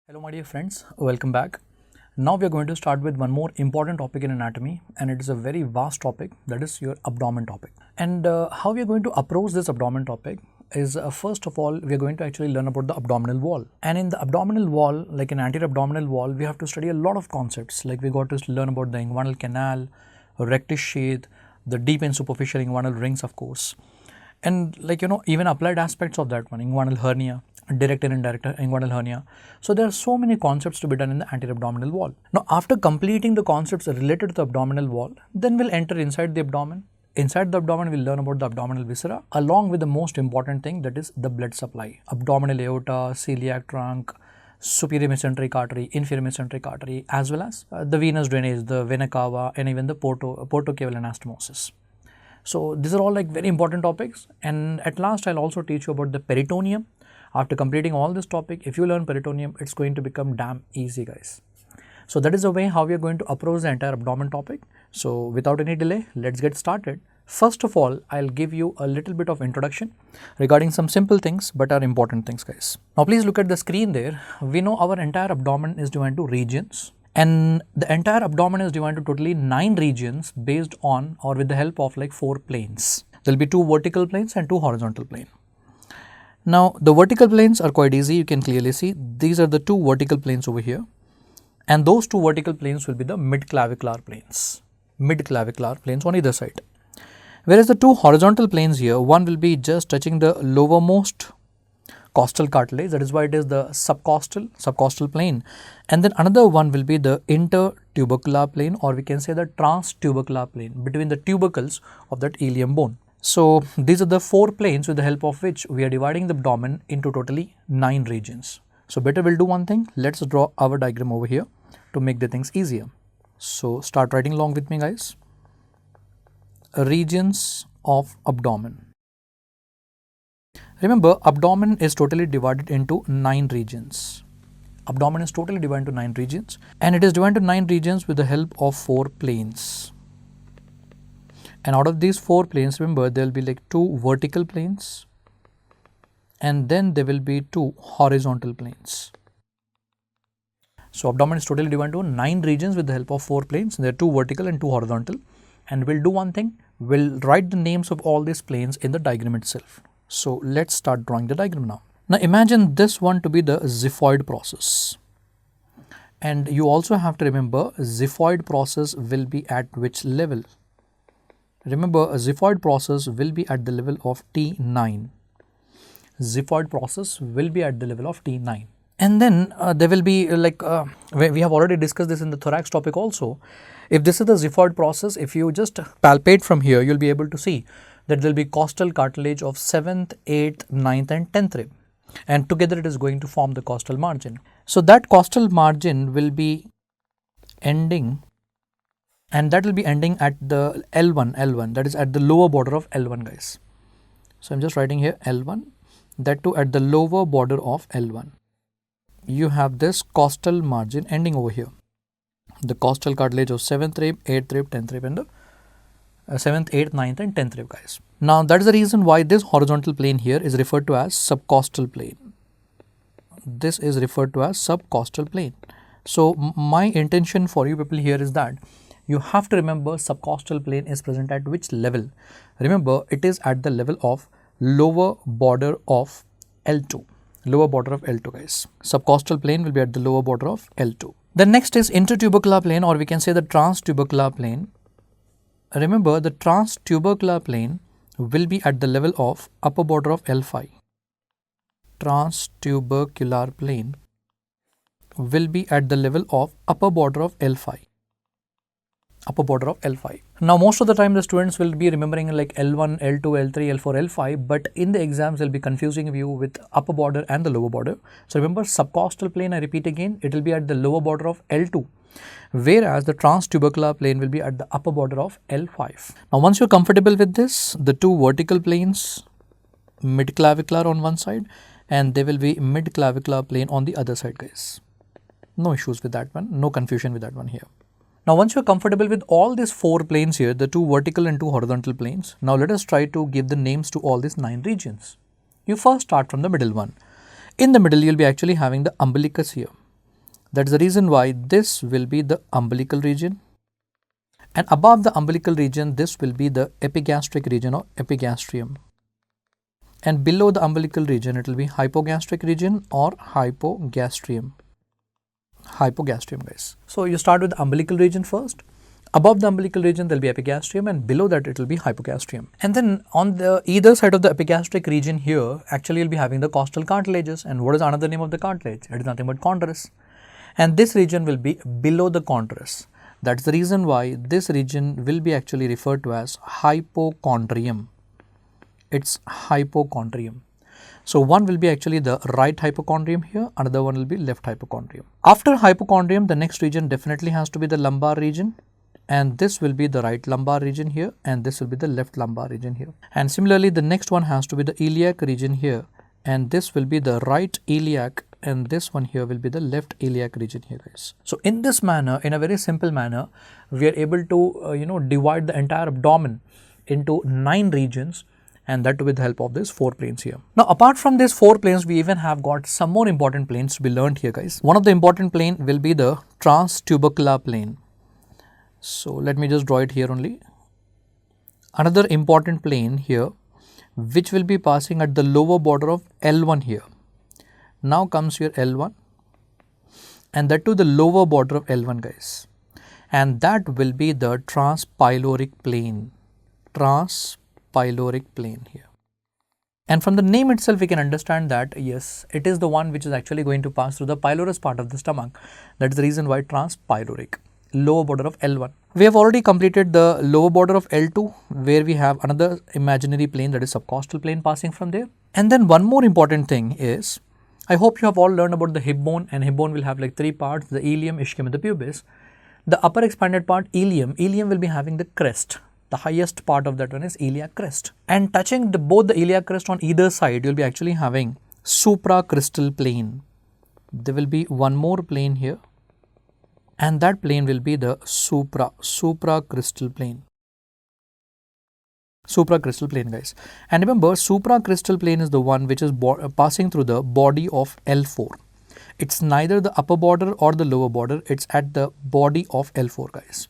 Hello my dear friends, welcome back. Now we are going to start with one more important topic in anatomy, and it is a very vast topic, that is your abdomen topic. And how we are going to approach this abdomen topic is first of all we are going to actually learn about the abdominal wall. And in the abdominal wall, like an anterior abdominal wall, we have to study a lot of concepts, like we got to learn about the inguinal canal, rectus sheath, the deep and superficial inguinal rings, of course, and even applied aspects of that one, inguinal hernia, direct and indirect inguinal hernia. So there are so many concepts to be done in the anterior abdominal wall. Now after completing the concepts related to the abdominal wall, then we'll enter inside the abdomen. Inside the abdomen, we'll learn about the abdominal viscera along with the most important thing, that is the blood supply. Abdominal aorta, celiac trunk, superior mesenteric artery, inferior mesenteric artery, as well as the venous drainage, the vena cava, and even the portocaval anastomosis. So these are all like very important topics, and at last I'll also teach you about the peritoneum. After completing all this topic, if you learn peritoneum, it's going to become damn easy, guys. So that is the way how we are going to approach the entire abdomen topic. So without any delay, let's get started. First of all, I'll give you a little bit of introduction regarding some simple things but are important things, guys. Now please look at the screen there. We know our entire abdomen is divided into regions, and the entire abdomen is divided into totally 9 regions based on or with the help of like 4 planes. There will be 2 vertical planes and 2 horizontal planes. Now the vertical planes are quite easy, you can clearly see these are the 2 vertical planes over here, and those 2 vertical planes will be the mid-clavicular planes on either side. Whereas the 2 horizontal planes here, one will be just touching the lowermost costal cartilage, that is why it is the subcostal plane, and then another one will be the intertubercular plane, or we can say the transtubercular plane between the tubercles of that ilium bone. So these are the 4 planes with the help of which we are dividing the abdomen into totally 9 regions. So better we'll do one thing, let's draw our diagram over here to make the things easier. So start writing along with me, guys. Regions of abdomen. Remember, abdomen is totally divided into 9 regions. Abdomen is totally divided into 9 regions, and it is divided into 9 regions with the help of 4 planes. And out of these 4 planes, remember, there will be like 2 vertical planes, and then there will be 2 horizontal planes. So abdomen is totally divided into 9 regions with the help of 4 planes. There are 2 vertical and 2 horizontal. And we'll do one thing, we'll write the names of all these planes in the diagram itself. So let's start drawing the diagram now. Now imagine this one to be the xiphoid process. And you also have to remember, xiphoid process will be at which level? Remember, a xiphoid process will be at the level of T9. Xiphoid process will be at the level of T9. And then there will be like, we have already discussed this in the thorax topic also. If this is the xiphoid process, if you just palpate from here, you'll be able to see that there will be costal cartilage of 7th, 8th, 9th and 10th rib. And together it is going to form the costal margin. So that costal margin will be ending, and that will be ending at the L1, that is at the lower border of L1, guys. So I'm just writing here L1, that too at the lower border of L1. You have this costal margin ending over here. The costal cartilage of 7th rib, 8th rib, 10th rib, and the 7th, 8th, 9th and 10th rib, guys. Now that is the reason why this horizontal plane here is referred to as subcostal plane. This is referred to as subcostal plane. So my intention for you people here is that you have to remember subcostal plane is present at which level. Remember, it is at the level of lower border of L2. Lower border of L2, guys. Subcostal plane will be at the lower border of L2. The next is intertubercular plane, or we can say the transtubercular plane. Remember, the transtubercular plane will be at the level of upper border of L5. Transtubercular plane will be at the level of upper border of L5. Upper border of L5. Now most of the time the students will be remembering like L1, L2, L3, L4, L5, but in the exams they'll be confusing you with upper border and the lower border. So remember, subcostal plane, I repeat again, it will be at the lower border of L2, whereas the transtubercular plane will be at the upper border of L5. Now once you're comfortable with this, the 2 vertical planes, mid-clavicular on one side, and there will be mid-clavicular plane on the other side, guys. No issues with that one, no confusion with that one here. Now once you are comfortable with all these 4 planes here, the 2 vertical and 2 horizontal planes, now let us try to give the names to all these 9 regions. You first start from the middle one. In the middle, you will be actually having the umbilicus here. That's the reason why this will be the umbilical region, and above the umbilical region this will be the epigastric region or epigastrium, and below the umbilical region it will be hypogastric region or hypogastrium. Hypogastrium, guys. So you start with the umbilical region first. Above the umbilical region there will be epigastrium, and below that it will be hypogastrium. And then on the either side of the epigastric region here, actually you'll be having the costal cartilages. And what is another name of the cartilage? It is nothing but chondrus. And this region will be below the chondrus. That's the reason why this region will be actually referred to as hypochondrium. It's hypochondrium. So one will be actually the right hypochondrium here, another one will be left hypochondrium. After hypochondrium, the next region definitely has to be the lumbar region, and this will be the right lumbar region here, and this will be the left lumbar region here. And similarly, the next one has to be the iliac region here, and this will be the right iliac, and this one here will be the left iliac region here, guys. So in this manner, in a very simple manner, we are able to divide the entire abdomen into 9 regions, and that with the help of these 4 planes here. Now apart from these 4 planes, we even have got some more important planes to be learned here, guys. One of the important plane will be the transtubercular plane. So let me just draw it here only. Another important plane here which will be passing at the lower border of L1 here. Now comes your L1, and that to the lower border of L1, guys, and that will be the transpyloric plane. Transpyloric plane here. And from the name itself we can understand that yes, it is the one which is actually going to pass through the pylorus part of the stomach. That is the reason why transpyloric, lower border of L1. We have already completed the lower border of L2, where we have another imaginary plane, that is subcostal plane, passing from there. And then one more important thing is, I hope you have all learned about the hip bone, and hip bone will have like 3 parts: the ilium, ischium and the pubis. The upper expanded part, ilium will be having the crest. The highest part of that one is iliac crest, and touching both the iliac crest on either side, you will be actually having supracristal plane. There will be one more plane here, and that plane will be the supracristal plane. Supracristal plane, guys. And remember, supracristal plane is the one which is passing through the body of L4. It's neither the upper border or the lower border, it's at the body of L4, guys.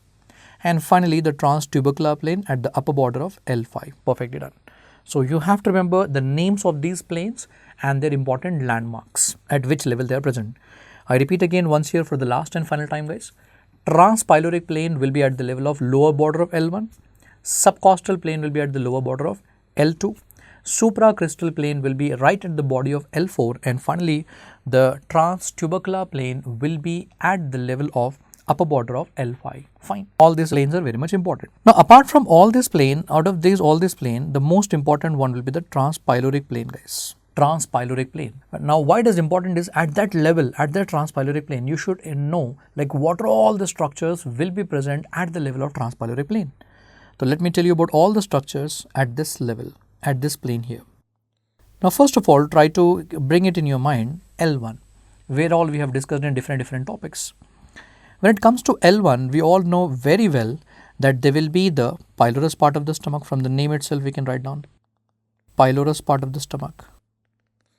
And finally, the transtubercular plane at the upper border of L5. Perfectly done. So you have to remember the names of these planes and their important landmarks, at which level they are present. I repeat again once here for the last and final time, guys. Transpyloric plane will be at the level of lower border of L1. Subcostal plane will be at the lower border of L2. Supracristal plane will be right at the body of L4. And finally, the transtubercular plane will be at the level of upper border of L5. Fine. All these planes are very much important. Now, apart from all this plane, out of all this plane, the most important one will be the transpyloric plane, guys. Transpyloric plane. Now, why it is important is at that level, at the transpyloric plane, you should know like what are all the structures will be present at the level of transpyloric plane. So, let me tell you about all the structures at this level, at this plane here. Now, first of all, try to bring it in your mind L1, where all we have discussed in different topics. When it comes to L1, we all know very well that there will be the pylorus part of the stomach. From the name itself, we can write down pylorus part of the stomach.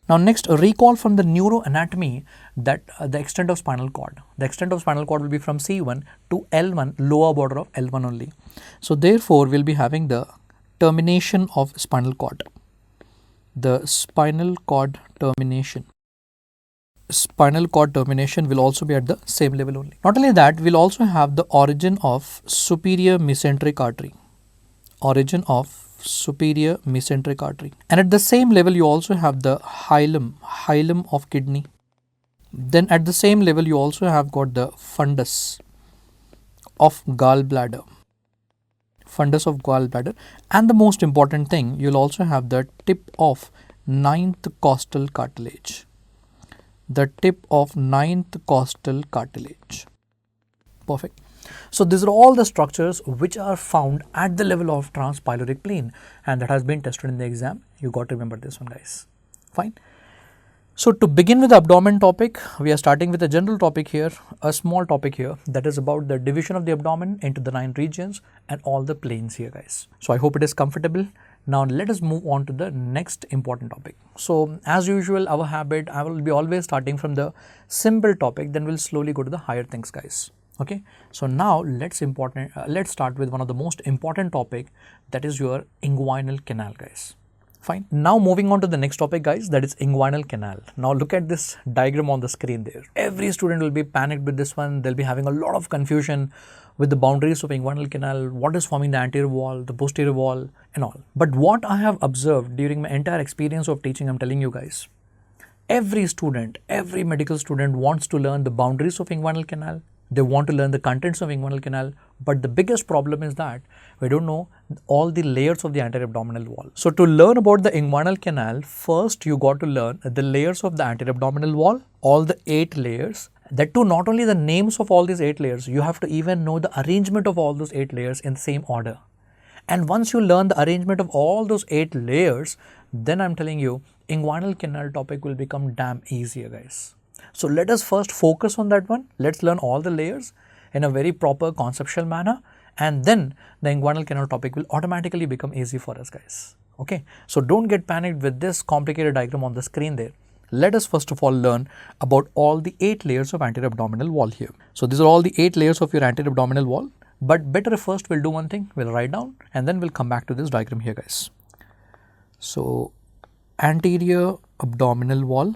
Now, next, recall from the neuroanatomy that the extent of spinal cord. The extent of spinal cord will be from C1 to L1, lower border of L1 only. So, therefore, we'll be having the termination of spinal cord. The spinal cord termination. Spinal cord termination will also be at the same level only. Not only that, we'll also have the origin of superior mesenteric artery. Origin of superior mesenteric artery. And at the same level, you also have the hilum of kidney. Then at the same level, you also have got the fundus of gallbladder. Fundus of gallbladder. And the most important thing, you'll also have the tip of 9th costal cartilage. The tip of 9th costal cartilage. Perfect. So these are all the structures which are found at the level of transpyloric plane, and that has been tested in the exam. You got to remember this one, guys. Fine. So to begin with the abdomen topic, we are starting with a general topic here, a small topic here, that is about the division of the abdomen into the 9 regions and all the planes here, guys. So I hope it is comfortable. Now let us move on to the next important topic. So as usual, our habit, I will be always starting from the simple topic, then we'll slowly go to the higher things, guys. Okay, so now let's start with one of the most important topic, that is your inguinal canal, guys. Fine. Now moving on to the next topic, guys, that is inguinal canal. Now look at this diagram on the screen there. Every student will be panicked with this one. They'll be having a lot of confusion with the boundaries of inguinal canal, what is forming the anterior wall, the posterior wall and all. But what I have observed during my entire experience of teaching, I'm telling you guys, every student, every medical student wants to learn the boundaries of inguinal canal. They want to learn the contents of inguinal canal, but the biggest problem is that we don't know all the layers of the anterior abdominal wall. So to learn about the inguinal canal, first you got to learn the layers of the anterior abdominal wall, all the 8 layers. That too, not only the names of all these 8 layers, you have to even know the arrangement of all those 8 layers in the same order. And once you learn the arrangement of all those 8 layers, then I'm telling you, inguinal canal topic will become damn easier, guys. So let us first focus on that one. Let's learn all the layers in a very proper conceptual manner, and then the inguinal canal topic will automatically become easy for us, guys. Okay, so don't get panicked with this complicated diagram on the screen there. Let us first of all learn about all the 8 layers of anterior abdominal wall here. So these are all the 8 layers of your anterior abdominal wall, but better first we'll do one thing, we'll write down and then we'll come back to this diagram here, guys. So anterior abdominal wall.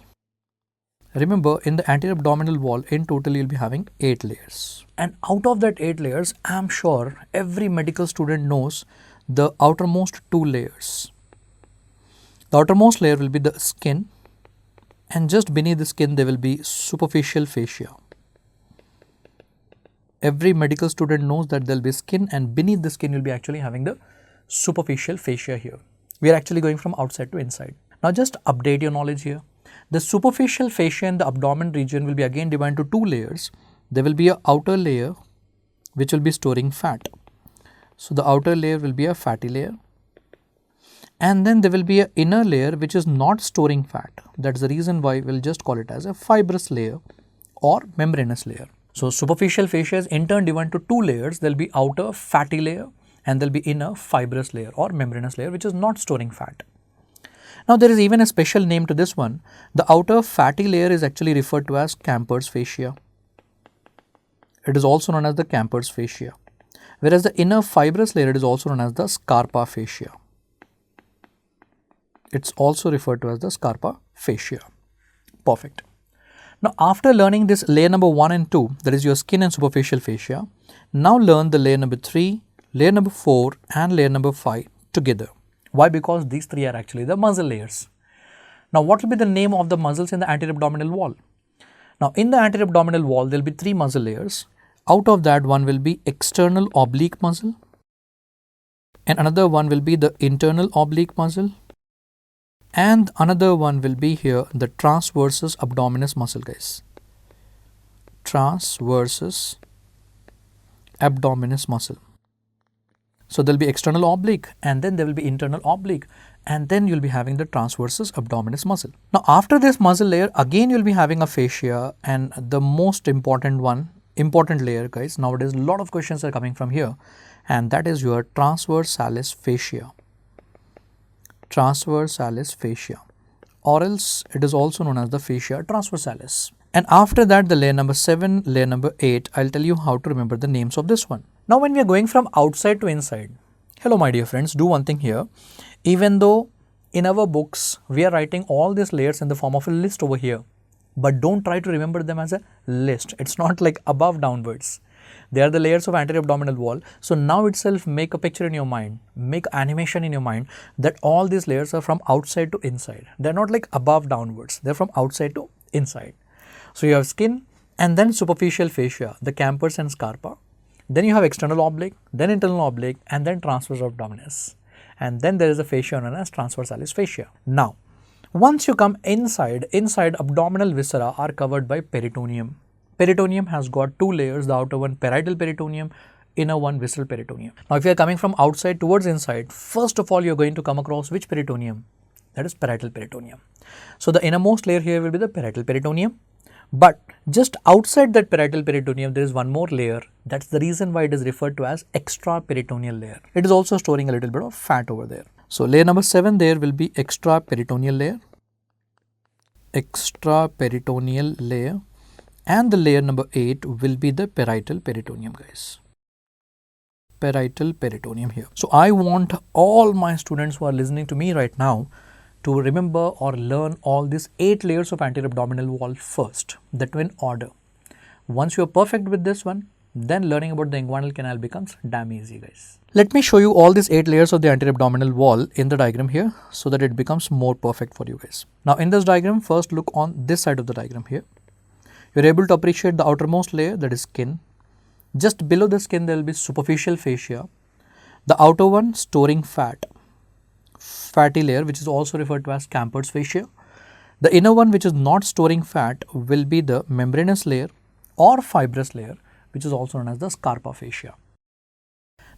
Remember, in the anterior abdominal wall, in total you'll be having 8 layers. And out of that 8 layers, I'm sure every medical student knows the outermost 2 layers. The outermost layer will be the skin, and just beneath the skin there will be superficial fascia. Every medical student knows that there will be skin, and beneath the skin you'll be actually having the superficial fascia here. We are actually going from outside to inside. Now just update your knowledge here. The superficial fascia in the abdomen region will be again divided into 2 layers. There will be an outer layer which will be storing fat. So the outer layer will be a fatty layer. And then there will be an inner layer which is not storing fat. That's the reason why we'll just call it as a fibrous layer or membranous layer. So superficial fascia is in turn divided into 2 layers. There will be outer fatty layer and there will be inner fibrous layer or membranous layer which is not storing fat. Now there is even a special name to this one. The outer fatty layer is actually referred to as Camper's fascia. It is also known as the Camper's fascia. Whereas the inner fibrous layer, it is also known as the Scarpa fascia. It's also referred to as the Scarpa fascia. Perfect. Now after learning this layer number 1 and 2, that is your skin and superficial fascia, now learn the layer number 3, layer number 4 and layer number 5 together. Why? Because these 3 are actually the muscle layers. Now what will be the name of the muscles in the anterior abdominal wall? Now in the anterior abdominal wall there will be 3 muscle layers. Out of that, one will be external oblique muscle and another one will be the internal oblique muscle. And another one will be here the transversus abdominis muscle, guys. Transversus abdominis muscle. So there will be external oblique and then there will be internal oblique and then you will be having the transversus abdominis muscle. Now after this muscle layer, again you will be having a fascia, and the most important layer, guys, nowadays a lot of questions are coming from here, and that is your transversalis fascia. Transversalis fascia, or else it is also known as the fascia transversalis. And after that, the layer number 7, layer number 8, I'll tell you how to remember the names of this one. Now when we are going from outside to inside, hello my dear friends, do one thing here. Even though in our books we are writing all these layers in the form of a list over here, but don't try to remember them as a list. It's not like above downwards. They are the layers of anterior abdominal wall. So now itself make a picture in your mind, make animation in your mind that all these layers are from outside to inside. They're not like above downwards. They're from outside to inside. So you have skin and then superficial fascia, the Camper's and Scarpa. Then you have external oblique, then internal oblique, and then transversus abdominis. And then there is a fascia known as transversalis fascia. Now, once you come inside abdominal viscera are covered by peritoneum. Peritoneum has got 2 layers, the outer one parietal peritoneum, inner one visceral peritoneum. Now if you are coming from outside towards inside, first of all you are going to come across which peritoneum? That is parietal peritoneum. So the innermost layer here will be the parietal peritoneum, but just outside that parietal peritoneum there is one more layer. That's the reason why it is referred to as extraperitoneal layer. It is also storing a little bit of fat over there. So layer number 7 there will be extraperitoneal layer, and the layer number 8 will be the parietal peritoneum, guys. Parietal peritoneum here. So I want all my students who are listening to me right now to remember or learn all these 8 layers of anterior abdominal wall first, that in order. Once you are perfect with this one, then learning about the inguinal canal becomes damn easy, guys. Let me show you all these 8 layers of the anterior abdominal wall in the diagram here so that it becomes more perfect for you guys. Now in this diagram, first look on this side of the diagram here. You are able to appreciate the outermost layer, that is skin. Just below the skin there will be superficial fascia. The outer one storing fatty layer, which is also referred to as Camper's fascia. The inner one, which is not storing fat, will be the membranous layer or fibrous layer, which is also known as the Scarpa fascia.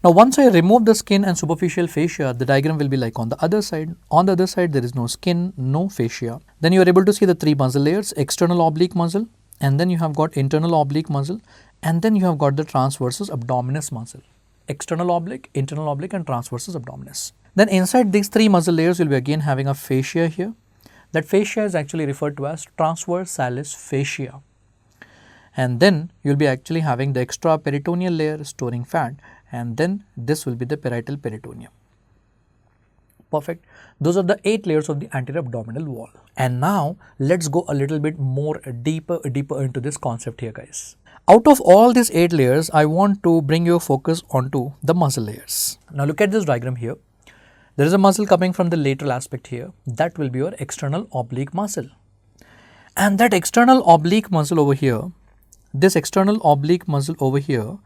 Now once I remove the skin and superficial fascia, the diagram will be like on the other side. On the other side there is no skin, no fascia. Then you are able to see the 3 muscle layers, external oblique muscle, and then you have got internal oblique muscle, and then you have got the transversus abdominis muscle. External oblique, internal oblique, and transversus abdominis. Then inside these 3 muscle layers you will be again having a fascia here. That fascia is actually referred to as transversalis fascia. And then you will be actually having the extraperitoneal layer storing fat, and then this will be the parietal peritoneum. Perfect. Those are the 8 layers of the anterior abdominal wall. And now let's go a little bit more deeper into this concept here, guys. Out of all these 8 layers, I want to bring your focus onto the muscle layers. Now look at this diagram here. There is a muscle coming from the lateral aspect here. That will be your external oblique muscle. And that external oblique muscle over here, this external oblique muscle over here,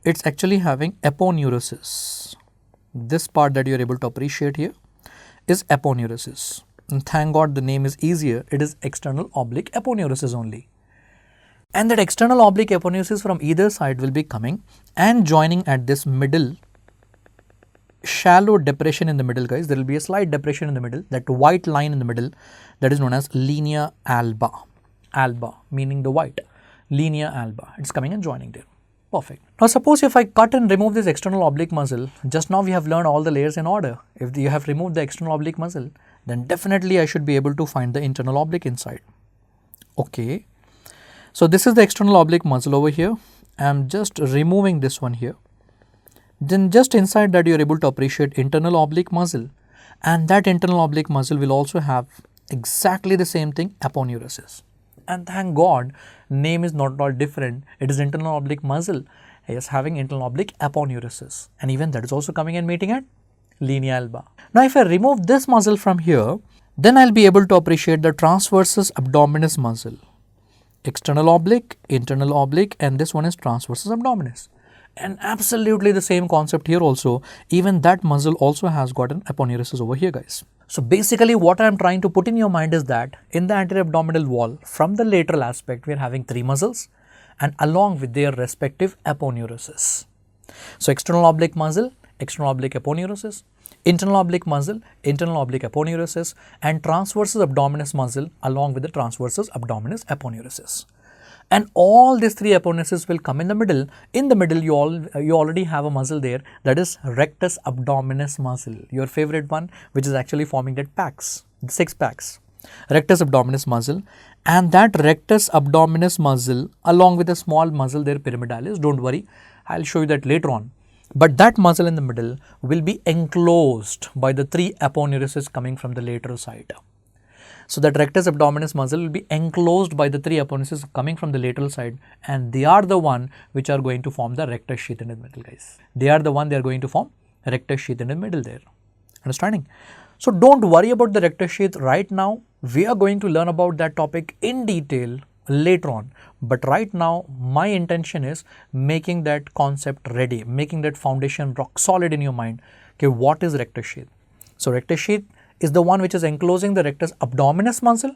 it's actually having aponeurosis. This part that you are able to appreciate here is aponeurosis. And thank God the name is easier. It is external oblique aponeurosis only. And that external oblique aponeurosis from either side will be coming and joining at this middle shallow depression in the middle, guys. There will be a slight depression in the middle, that white line in the middle, that is known as linea alba. Alba meaning the white. Linea alba. It's coming and joining there. Perfect. Now suppose if I cut and remove this external oblique muscle, just now we have learned all the layers in order. If you have removed the external oblique muscle, then definitely I should be able to find the internal oblique inside. Okay. So this is the external oblique muscle over here. I am just removing this one here. Then just inside that you are able to appreciate internal oblique muscle, and that internal oblique muscle will also have exactly the same thing, aponeurosis. And thank God, name is not at all different. It is internal oblique muscle. It is having internal oblique aponeurosis, and even that is also coming and meeting at linea alba. Now if I remove this muscle from here, then I will be able to appreciate the transversus abdominis muscle. External oblique, internal oblique, and this one is transversus abdominis. And absolutely the same concept here also. Even that muscle also has got an aponeurosis over here, guys. So basically what I am trying to put in your mind is that in the anterior abdominal wall, from the lateral aspect, we are having 3 muscles and along with their respective aponeurosis. So external oblique muscle, external oblique aponeurosis, internal oblique muscle, internal oblique aponeurosis, and transversus abdominis muscle along with the transversus abdominis aponeurosis. And all these 3 aponeurosis will come in the middle. In the middle, you already have a muscle there, that is rectus abdominis muscle, your favorite one, which is actually forming that packs, 6 packs. Rectus abdominis muscle, and that rectus abdominis muscle along with a small muscle there, pyramidalis, don't worry, I'll show you that later on. But that muscle in the middle will be enclosed by the 3 aponeurosis coming from the lateral side. So that rectus abdominis muscle will be enclosed by the 3 aponeurosis coming from the lateral side, and they are the one which are going to form the rectus sheath in the middle, guys. They are going to form rectus sheath in the middle there. Understanding? So don't worry about the rectus sheath right now. We are going to learn about that topic in detail later on. But right now my intention is making that concept ready, making that foundation rock solid in your mind. Okay, what is rectus sheath? So rectus sheath is the one which is enclosing the rectus abdominis muscle,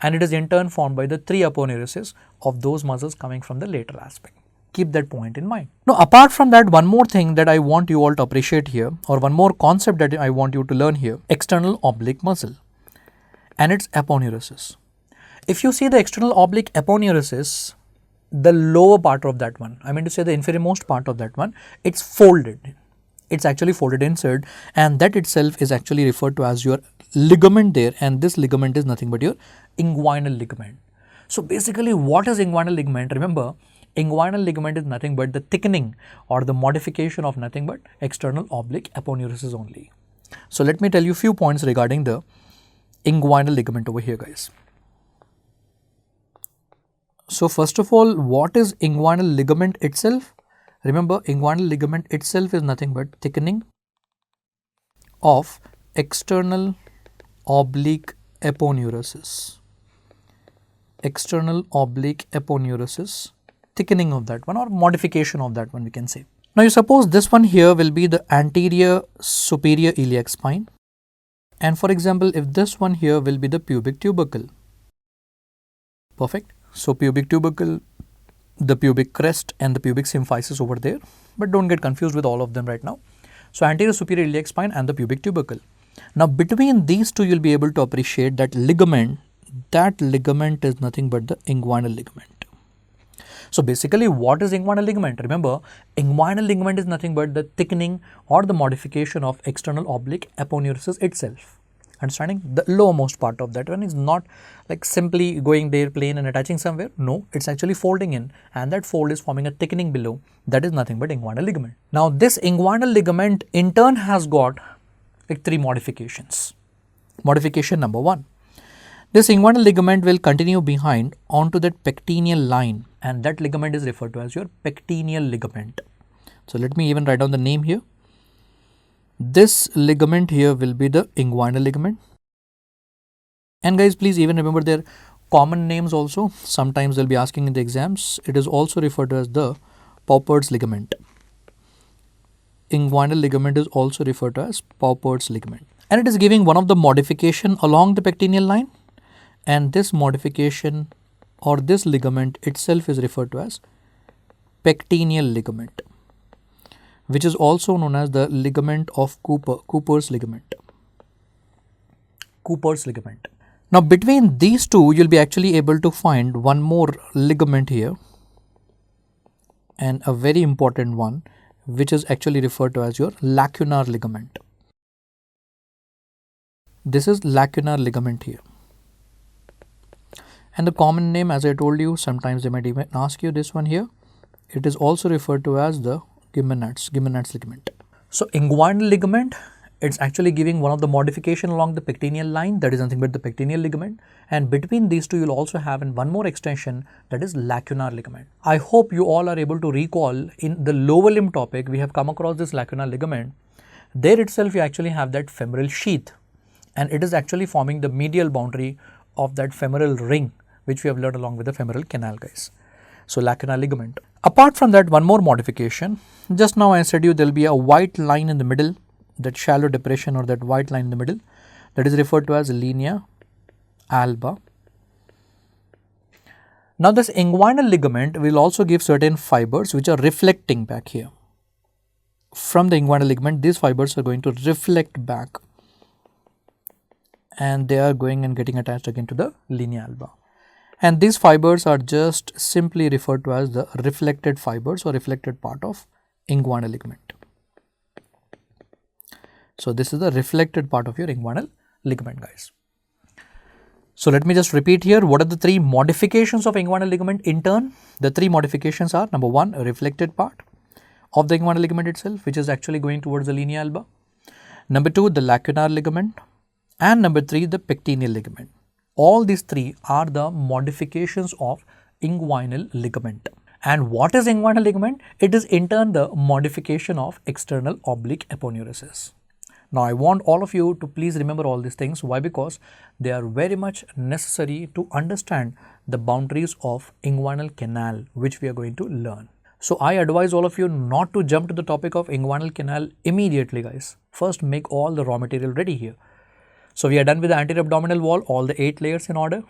and it is in turn formed by the 3 aponeurosis of those muscles coming from the lateral aspect. Keep that point in mind. Now apart from that, one more thing that I want you all to appreciate here, or one more concept that I want you to learn here, external oblique muscle and its aponeurosis. If you see the external oblique aponeurosis, the lower part of that one, I mean to say the inferior most part of that one, it's folded. it's actually folded inside, and that itself is actually referred to as your ligament there, and this ligament is nothing but your inguinal ligament. So basically, what is inguinal ligament? Remember, inguinal ligament is nothing but the thickening or the modification of nothing but external oblique aponeurosis only. So let me tell you a few points regarding the inguinal ligament over here, guys. So first of all, what is inguinal ligament itself? Remember, inguinal ligament itself is nothing but thickening of external oblique aponeurosis. External oblique aponeurosis, thickening of that one or modification of that one, we can say. Now you suppose this one here will be the anterior superior iliac spine, and for example, if this one here will be the pubic tubercle. Perfect. So pubic tubercle, the pubic crest and the pubic symphysis over there, but don't get confused with all of them right now. So anterior superior iliac spine and the pubic tubercle. Now between these two, you'll be able to appreciate that ligament. That ligament is nothing but the inguinal ligament. So basically, what is inguinal ligament? Remember, inguinal ligament is nothing but the thickening or the modification of external oblique aponeurosis itself. Understanding? The lowermost part of that one is not like simply going there plain and attaching somewhere. No, it's actually folding in, and that fold is forming a thickening below. That is nothing but inguinal ligament. Now this inguinal ligament in turn has got like three modifications. Modification number one. This inguinal ligament will continue behind onto that pectineal line, and that ligament is referred to as your pectineal ligament. So let me even write down the name here. This ligament here will be the inguinal ligament. And guys, please even remember their common names also. Sometimes they'll be asking in the exams. It is also referred to as the Pauper's ligament. Inguinal ligament is also referred to as Pauper's ligament. And it is giving one of the modification along the pectineal line. And this modification or this ligament itself is referred to as pectineal ligament, which is also known as the ligament of Cooper's ligament. Cooper's ligament. Now between these two, you'll be actually able to find one more ligament here, and a very important one, which is actually referred to as your lacunar ligament. This is lacunar ligament here. And the common name, as I told you, sometimes they might even ask you this one here. It is also referred to as the Gimenard's ligament. So inguinal ligament, it's actually giving one of the modification along the pectineal line, that is nothing but the pectineal ligament, and between these two you'll also have one more extension, that is lacunar ligament. I hope you all are able to recall in the lower limb topic we have come across this lacunar ligament. There itself you actually have that femoral sheath, and it is actually forming the medial boundary of that femoral ring, which we have learned along with the femoral canal, guys. So lacunar ligament. Apart from that, one more modification. Just now I said you there will be a white line in the middle, that shallow depression or that white line in the middle, that is referred to as linea alba. Now this inguinal ligament will also give certain fibers which are reflecting back here. From the inguinal ligament, these fibers are going to reflect back, and they are going and getting attached again to the linea alba. And these fibers are just simply referred to as the reflected fibers or reflected part of inguinal ligament. So this is the reflected part of your inguinal ligament, guys. So let me just repeat here, what are the three modifications of inguinal ligament in turn? The three modifications are, number one, a reflected part of the inguinal ligament itself, which is actually going towards the linea alba. Number two, the lacunar ligament. And number three, the pectineal ligament. All these three are the modifications of inguinal ligament. And what is inguinal ligament? It is in turn the modification of external oblique aponeurosis. Now I want all of you to please remember all these things. Why? Because they are very much necessary to understand the boundaries of inguinal canal, which we are going to learn. So I advise all of you not to jump to the topic of inguinal canal immediately, guys. First make all the raw material ready here. So we are done with the anterior abdominal wall, all the 8 layers in order.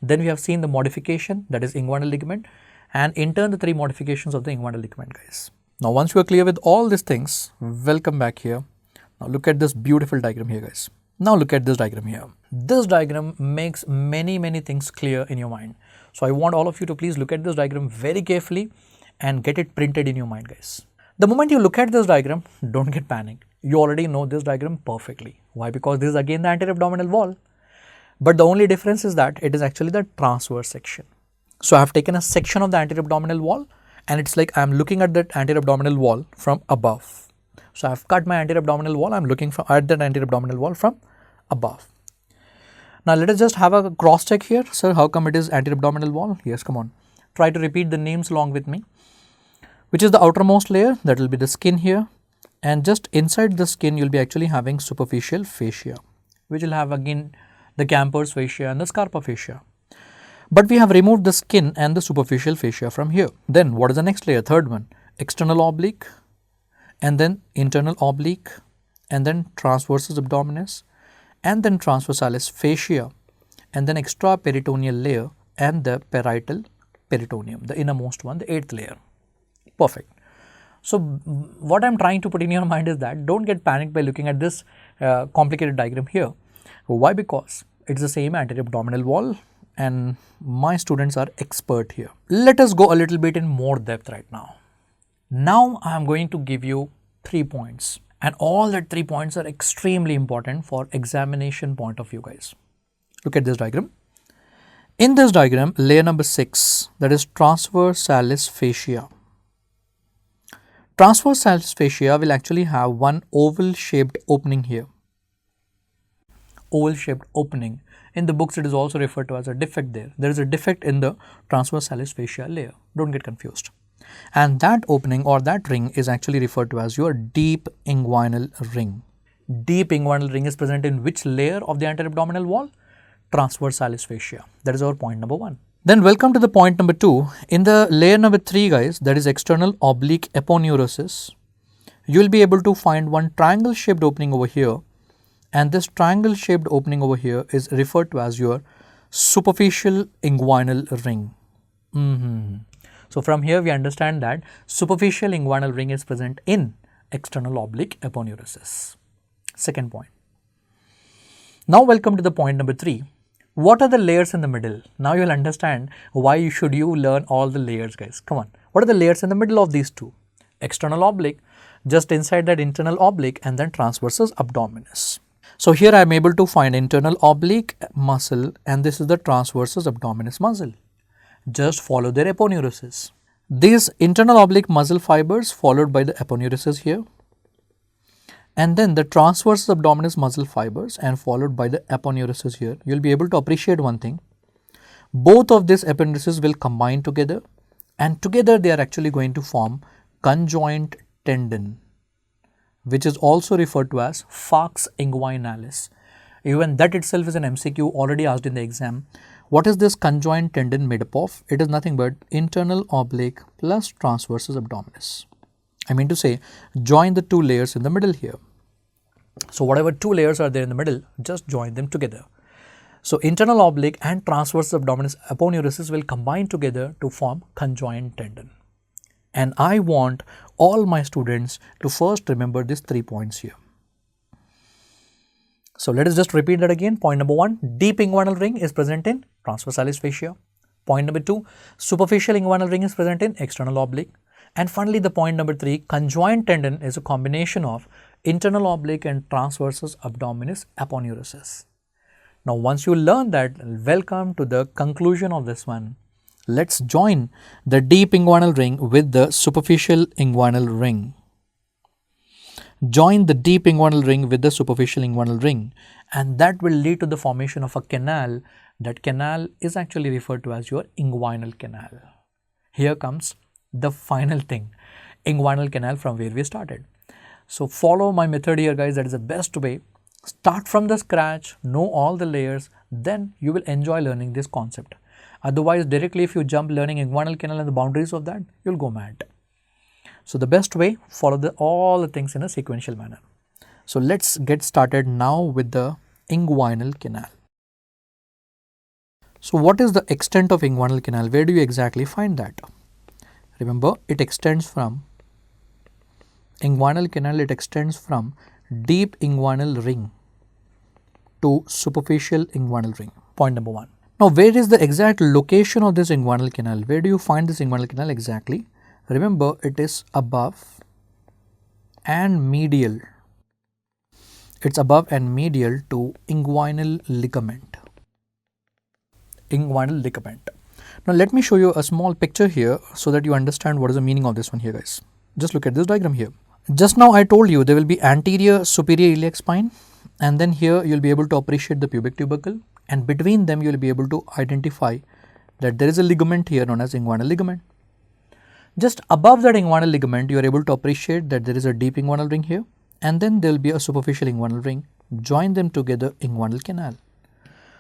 Then we have seen the modification, that is inguinal ligament, and in turn the 3 modifications of the inguinal ligament, guys. Now once you are clear with all these things, welcome back here. Now look at this beautiful diagram here, guys. Now look at this diagram here. This diagram makes many things clear in your mind. So I want all of you to please look at this diagram very carefully and get it printed in your mind, guys. The moment you look at this diagram, don't get panicked. You already know this diagram perfectly. Why? Because this is again the anterior abdominal wall. But the only difference is that it is actually the transverse section. So I have taken a section of the anterior abdominal wall, and it's like I am looking at that anterior abdominal wall from above. So I have cut my anterior abdominal wall. I am looking at that anterior abdominal wall from above. Now let us just have a cross check here. Sir, how come it is anterior abdominal wall? Yes, come on. Try to repeat the names along with me. Which is the outermost layer? That will be the skin here. And just inside the skin, you will be actually having superficial fascia, which will have again the Camper's fascia and the Scarpa fascia. But we have removed the skin and the superficial fascia from here. Then what is the next layer? Third one, external oblique, and then internal oblique, and then transversus abdominis, and then transversalis fascia, and then extraperitoneal layer, and the parietal peritoneum, the innermost one, the 8th layer. Perfect. So what I am trying to put in your mind is that don't get panicked by looking at this complicated diagram here. Why? Because it's the same anterior abdominal wall and my students are expert here. Let us go a little bit in more depth right now. Now I am going to give you 3 points, and all that 3 points are extremely important for examination point of view, guys. Look at this diagram. In this diagram, layer number 6, that is transversalis fascia. Transversalis fascia will actually have one oval shaped opening here. Oval shaped opening. In the books, it is also referred to as a defect there. There is a defect in the transversalis fascia layer. Don't get confused. And that opening or that ring is actually referred to as your deep inguinal ring. Deep inguinal ring is present in which layer of the anterior abdominal wall? Transversalis fascia. That is our point number 1. Then welcome to the point number 2. In the layer number 3, guys, that is external oblique aponeurosis, you will be able to find one triangle shaped opening over here, and this triangle shaped opening over here is referred to as your superficial inguinal ring. So from here we understand that superficial inguinal ring is present in external oblique aponeurosis. Second point. Now welcome to the point number 3. What are the layers in the middle? Now you will understand why should you learn all the layers, guys. Come on. What are the layers in the middle of these two? External oblique, just inside that internal oblique, and then transversus abdominis. So here I am able to find internal oblique muscle, and this is the transversus abdominis muscle. Just follow their aponeurosis. These internal oblique muscle fibers followed by the aponeurosis here, and then the transversus abdominis muscle fibers and followed by the aponeurosis here. You will be able to appreciate one thing. Both of these aponeurosis will combine together, and together they are actually going to form conjoint tendon, which is also referred to as falx inguinalis. Even that itself is an MCQ already asked in the exam. What is this conjoint tendon made up of? It is nothing but internal oblique plus transversus abdominis. I mean to say, join the 2 layers in the middle here. So whatever 2 layers are there in the middle, just join them together. So internal oblique and transversus abdominis aponeurosis will combine together to form conjoint tendon. And I want all my students to first remember these 3 points here. So let us just repeat that again. Point number 1, deep inguinal ring is present in transversalis fascia. Point number 2, superficial inguinal ring is present in external oblique. And finally, the point number 3, conjoint tendon is a combination of internal oblique and transversus abdominis aponeurosis. Now, once you learn that, welcome to the conclusion of this one. Let's join the deep inguinal ring with the superficial inguinal ring. Join the deep inguinal ring with the superficial inguinal ring, and that will lead to the formation of a canal. That canal is actually referred to as your inguinal canal. Here comes the final thing, inguinal canal, from where we started. So follow my method here, guys. That is the best way. Start from the scratch, know all the layers, then you will enjoy learning this concept. Otherwise, directly if you jump learning inguinal canal and the boundaries of that, you'll go mad. So the best way, follow all the things in a sequential manner. So let's get started now with the inguinal canal. So what is the extent of inguinal canal? Where do you exactly find that? Remember, it extends from inguinal canal, it extends from deep inguinal ring to superficial inguinal ring. Point number 1. Now, where is the exact location of this inguinal canal? Where do you find this inguinal canal exactly? Remember, it is above and medial. It's above and medial to inguinal ligament. Inguinal ligament. Now let me show you a small picture here so that you understand what is the meaning of this one here, guys. Just look at this diagram here. Just now I told you there will be anterior superior iliac spine, and then here you will be able to appreciate the pubic tubercle, and between them you will be able to identify that there is a ligament here known as inguinal ligament. Just above that inguinal ligament you are able to appreciate that there is a deep inguinal ring here, and then there will be a superficial inguinal ring. Join them together, inguinal canal.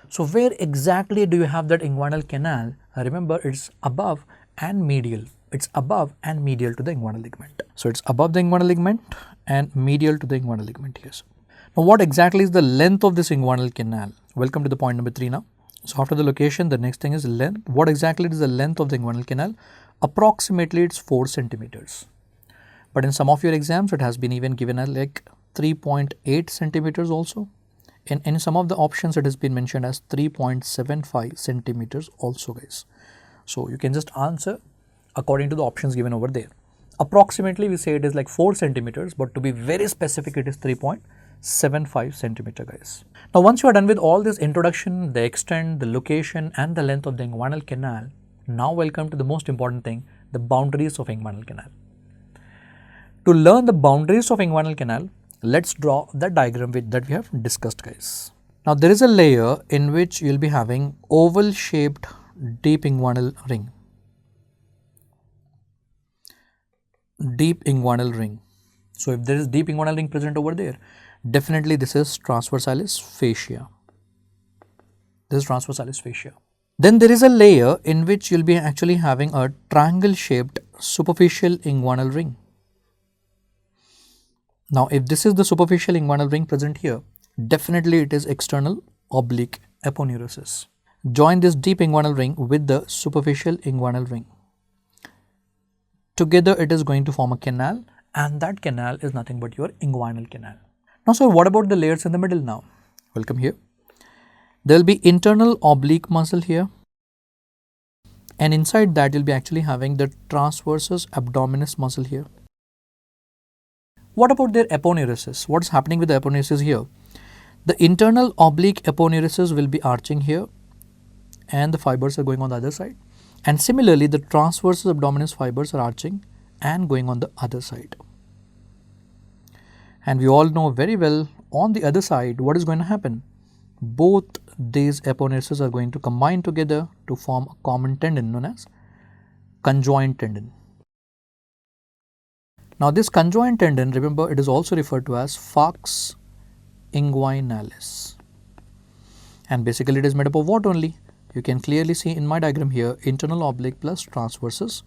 So where exactly do you have that inguinal canal? Remember, it's above and medial. It's above and medial to the inguinal ligament. So it's above the inguinal ligament and medial to the inguinal ligament here. Now what exactly is the length of this inguinal canal? Welcome to the point number 3 now. So after the location, the next thing is length. What exactly is the length of the inguinal canal? Approximately it's 4 centimeters. But in some of your exams, it has been even given as like 3.8 centimeters also. In some of the options, it has been mentioned as 3.75 centimeters also, guys. So you can just answer according to the options given over there. Approximately, we say it is like 4 centimeters, but to be very specific, it is 3.75 centimeter, guys. Now, once you are done with all this introduction, the extent, the location, and the length of the inguinal canal, now welcome to the most important thing, the boundaries of inguinal canal. To learn the boundaries of inguinal canal, let's draw the diagram that we have discussed, guys. Now there is a layer in which you will be having oval shaped deep inguinal ring. Deep inguinal ring. So if there is deep inguinal ring present over there, definitely this is transversalis fascia. This is transversalis fascia. Then there is a layer in which you will be actually having a triangle shaped superficial inguinal ring. Now, if this is the superficial inguinal ring present here, definitely it is external oblique aponeurosis. Join this deep inguinal ring with the superficial inguinal ring. Together it is going to form a canal, and that canal is nothing but your inguinal canal. Now, so what about the layers in the middle now? Welcome here. There will be internal oblique muscle here, and inside that you'll be actually having the transversus abdominis muscle here. What about their aponeurosis? What is happening with the aponeurosis here? The internal oblique aponeurosis will be arching here, and the fibers are going on the other side. And similarly, the transversus abdominis fibers are arching and going on the other side. And we all know very well on the other side what is going to happen. Both these aponeurosis are going to combine together to form a common tendon known as conjoint tendon. Now this conjoint tendon, remember, it is also referred to as falx inguinalis, and basically it is made up of what only? You can clearly see in my diagram here, internal oblique plus transversus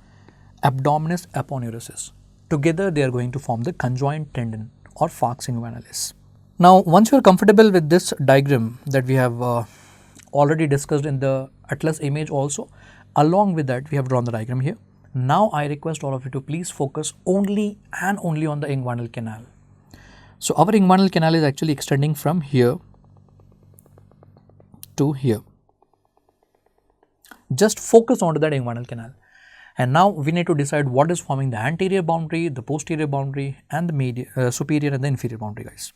abdominis aponeurosis. Together they are going to form the conjoint tendon or falx inguinalis. Now once you are comfortable with this diagram that we have already discussed in the atlas image also, along with that we have drawn the diagram here. Now I request all of you to please focus only and only on the inguinal canal. So our inguinal canal is actually extending from here to here. Just focus onto that inguinal canal. And now we need to decide what is forming the anterior boundary, the posterior boundary, and the superior and the inferior boundary, guys.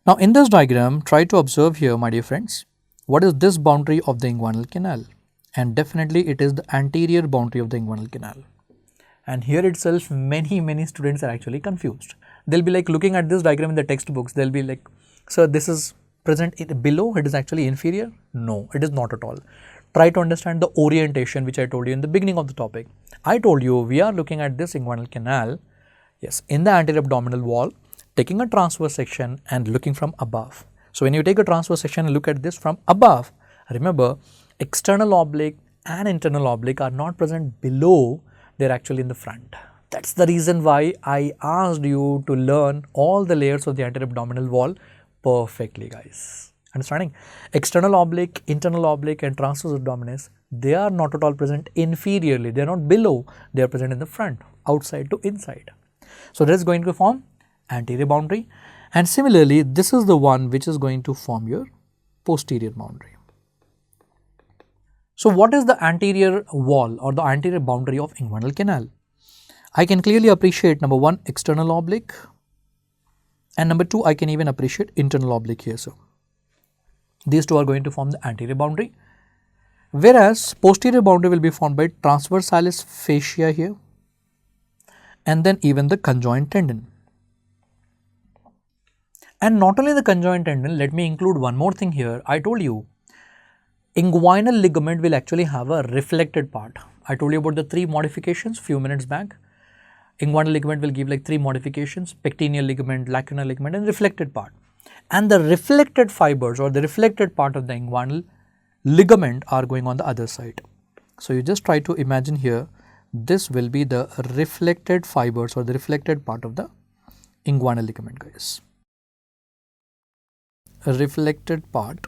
Now in this diagram, try to observe here, my dear friends, what is this boundary of the inguinal canal? And definitely it is the anterior boundary of the inguinal canal. And here itself many students are actually confused. They'll be like looking at this diagram in the textbooks, they'll be like, sir, this is present below, it is actually inferior. No, it is not at all. Try to understand the orientation which I told you in the beginning of the topic. I told you we are looking at this inguinal canal, yes, in the anterior abdominal wall, taking a transverse section and looking from above. So when you take a transverse section and look at this from above, remember, external oblique and internal oblique are not present below, they are actually in the front. That's the reason why I asked you to learn all the layers of the anterior abdominal wall perfectly, guys. Understanding? External oblique, internal oblique and transversus abdominis, they are not at all present inferiorly, they are not below, they are present in the front, outside to inside. So that is going to form anterior boundary, and similarly this is the one which is going to form your posterior boundary. So what is the anterior wall or the anterior boundary of inguinal canal? I can clearly appreciate number 1 external oblique, and number 2 I can even appreciate internal oblique here. So these two are going to form the anterior boundary, whereas posterior boundary will be formed by transversalis fascia here, and then even the conjoint tendon. And not only the conjoint tendon, let me include one more thing here. I told you inguinal ligament will actually have a reflected part. I told you about the 3 modifications few minutes back. Inguinal ligament will give like 3 modifications: pectineal ligament, lacunar ligament, and reflected part. And the reflected fibers or the reflected part of the inguinal ligament are going on the other side. So you just try to imagine here, this will be the reflected fibers or the reflected part of the inguinal ligament, guys. A reflected part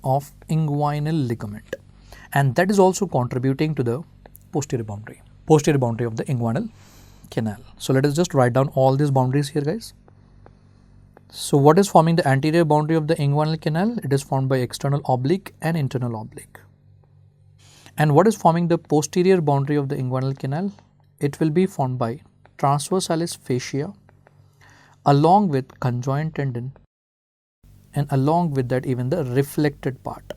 of inguinal ligament, and that is also contributing to the posterior boundary of the inguinal canal. So let us just write down all these boundaries here, guys. So what is forming the anterior boundary of the inguinal canal? It is formed by external oblique and internal oblique. And what is forming the posterior boundary of the inguinal canal? It will be formed by transversalis fascia along with conjoint tendon, and along with that even the reflected part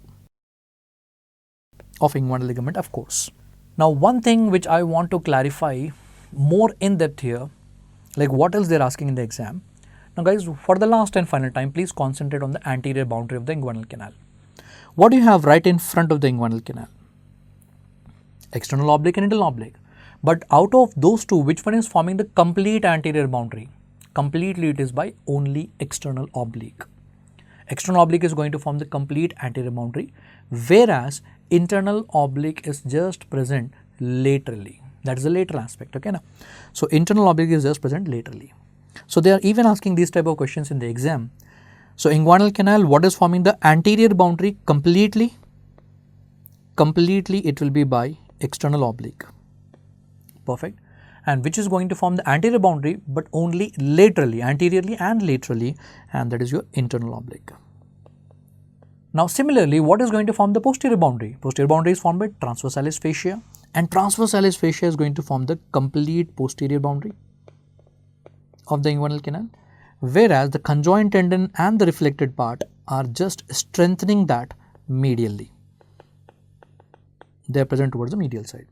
of inguinal ligament, of course. Now one thing which I want to clarify more in depth here, like what else they're asking in the exam. Now guys, for the last and final time, please concentrate on the anterior boundary of the inguinal canal. What do you have right in front of the inguinal canal? External oblique and internal oblique. But out of those two, which one is forming the complete anterior boundary? Completely it is by only external oblique. External oblique is going to form the complete anterior boundary, whereas internal oblique is just present laterally. That is the lateral aspect, okay? Now, so internal oblique is just present laterally. So they are even asking these type of questions in the exam. So inguinal canal, what is forming the anterior boundary completely? Completely it will be by external oblique. Perfect. And which is going to form the anterior boundary but only laterally, anteriorly and laterally, and that is your internal oblique. Now similarly, what is going to form the posterior boundary? Posterior boundary is formed by transversalis fascia, and transversalis fascia is going to form the complete posterior boundary of the inguinal canal, whereas the conjoint tendon and the reflected part are just strengthening that medially. They are present towards the medial side.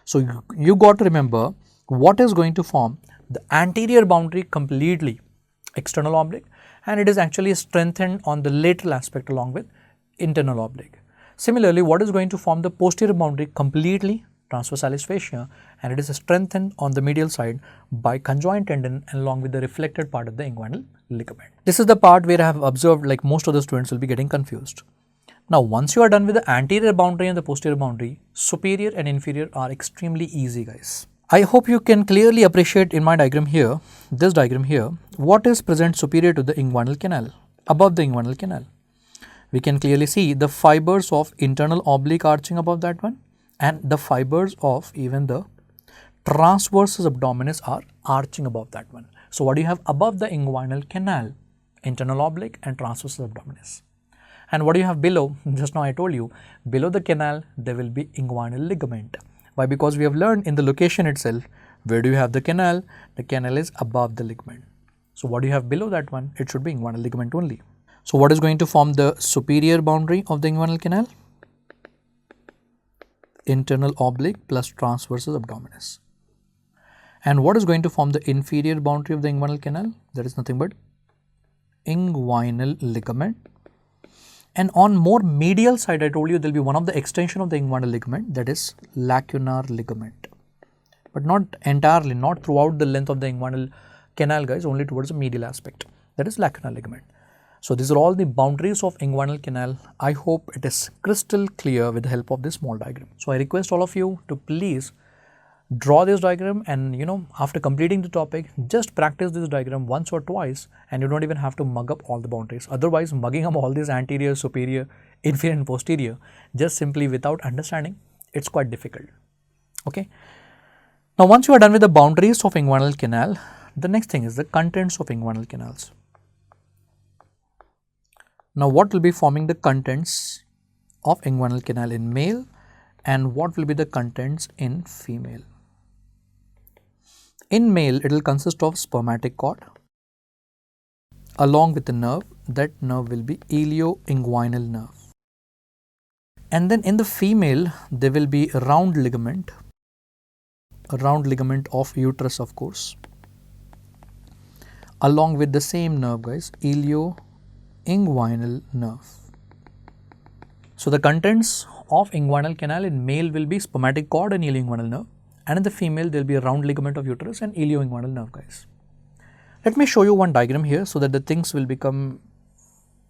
So you got to remember what is going to form the anterior boundary completely, external oblique, and it is actually strengthened on the lateral aspect along with internal oblique. Similarly, what is going to form the posterior boundary completely? Transversalis fascia, and it is strengthened on the medial side by conjoint tendon and along with the reflected part of the inguinal ligament. This is the part where I have observed like most of the students will be getting confused. Now once you are done with the anterior boundary and the posterior boundary, superior and inferior are extremely easy, guys. I hope you can clearly appreciate in my diagram here, this diagram here, what is present superior to the inguinal canal, above the inguinal canal. We can clearly see the fibers of internal oblique arching above that one, and the fibers of even the transversus abdominis are arching above that one. So what do you have above the inguinal canal? Internal oblique and transversus abdominis. And what do you have below? Just now I told you, below the canal there will be inguinal ligament. Why? Because we have learned in the location itself, where do you have the canal? The canal is above the ligament. So what do you have below that one? It should be inguinal ligament only. So what is going to form the superior boundary of the inguinal canal? Internal oblique plus transversus abdominis. And what is going to form the inferior boundary of the inguinal canal? That is nothing but inguinal ligament. And on more medial side, I told you there will be one of the extension of the inguinal ligament, that is lacunar ligament. But not entirely, not throughout the length of the inguinal canal, guys, only towards the medial aspect, that is lacunar ligament. So these are all the boundaries of inguinal canal. I hope it is crystal clear with the help of this small diagram. So I request all of you to please draw this diagram, and after completing the topic, just practice this diagram once or twice, and you don't even have to mug up all the boundaries. Otherwise, mugging up all these anterior, superior, inferior and posterior just simply without understanding, it's quite difficult. Okay. Now once you are done with the boundaries of inguinal canal, the next thing is the contents of inguinal canals. Now what will be forming the contents of inguinal canal in male, and what will be the contents in female? In male, it will consist of spermatic cord along with the nerve. That nerve will be ilioinguinal nerve. And then in the female, there will be a round ligament of uterus, of course, along with the same nerve, guys, ilioinguinal nerve. So the contents of inguinal canal in male will be spermatic cord and ilioinguinal nerve, and in the female there will be a round ligament of uterus and ilioinguinal nerve, guys. Let me show you one diagram here so that the things will become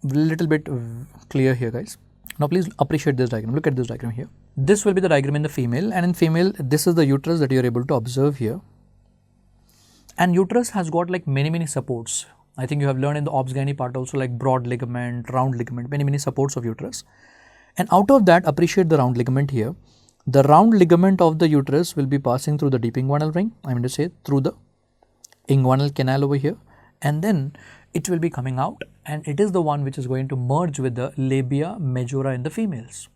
a little bit clear here, guys. Now please appreciate this diagram. Look at this diagram here. This will be the diagram in the female, and in female this is the uterus that you are able to observe here. And uterus has got like many supports. I think you have learned in the obs-gynae part also, like broad ligament, round ligament, many supports of uterus. And out of that, appreciate the round ligament here. The round ligament of the uterus will be passing through the deep inguinal ring, I mean to say through the inguinal canal over here, and then it will be coming out, and it is the one which is going to merge with the labia majora in the females.